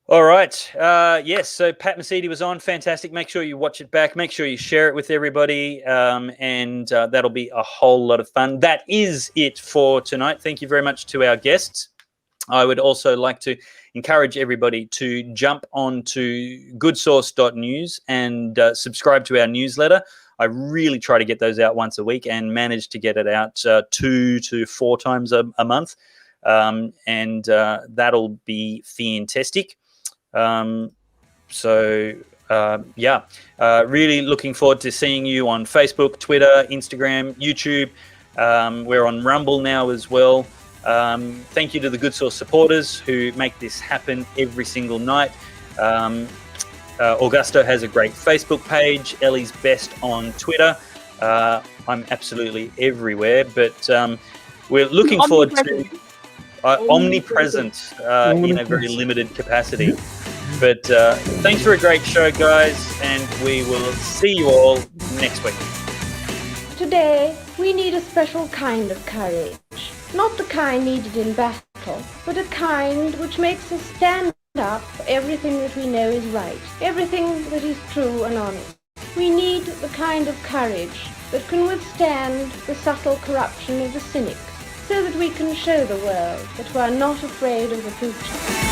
All right. Yes. So Pat Mesiti was on. Fantastic. Make sure you watch it back. Make sure you share it with everybody. And that'll be a whole lot of fun. That is it for tonight. Thank you very much to our guests. I would also like to encourage everybody to jump on to goodsource.news and subscribe to our newsletter. I really try to get those out once a week and manage to get it out 2 to 4 times a month. And that'll be fantastic. Really looking forward to seeing you on Facebook, Twitter, Instagram, YouTube. We're on Rumble now as well. Thank you to the Good Source supporters who make this happen every single night. Augusto has a great Facebook page. Ellie's best on Twitter. I'm absolutely everywhere, but we're looking forward to omnipresent in a very limited capacity. But thanks for a great show, guys, and we will see you all next week. Today, we need a special kind of courage. Not the kind needed in battle, but a kind which makes us stand up for everything that we know is right, everything that is true and honest. We need the kind of courage that can withstand the subtle corruption of the cynics, so that we can show the world that we are not afraid of the future.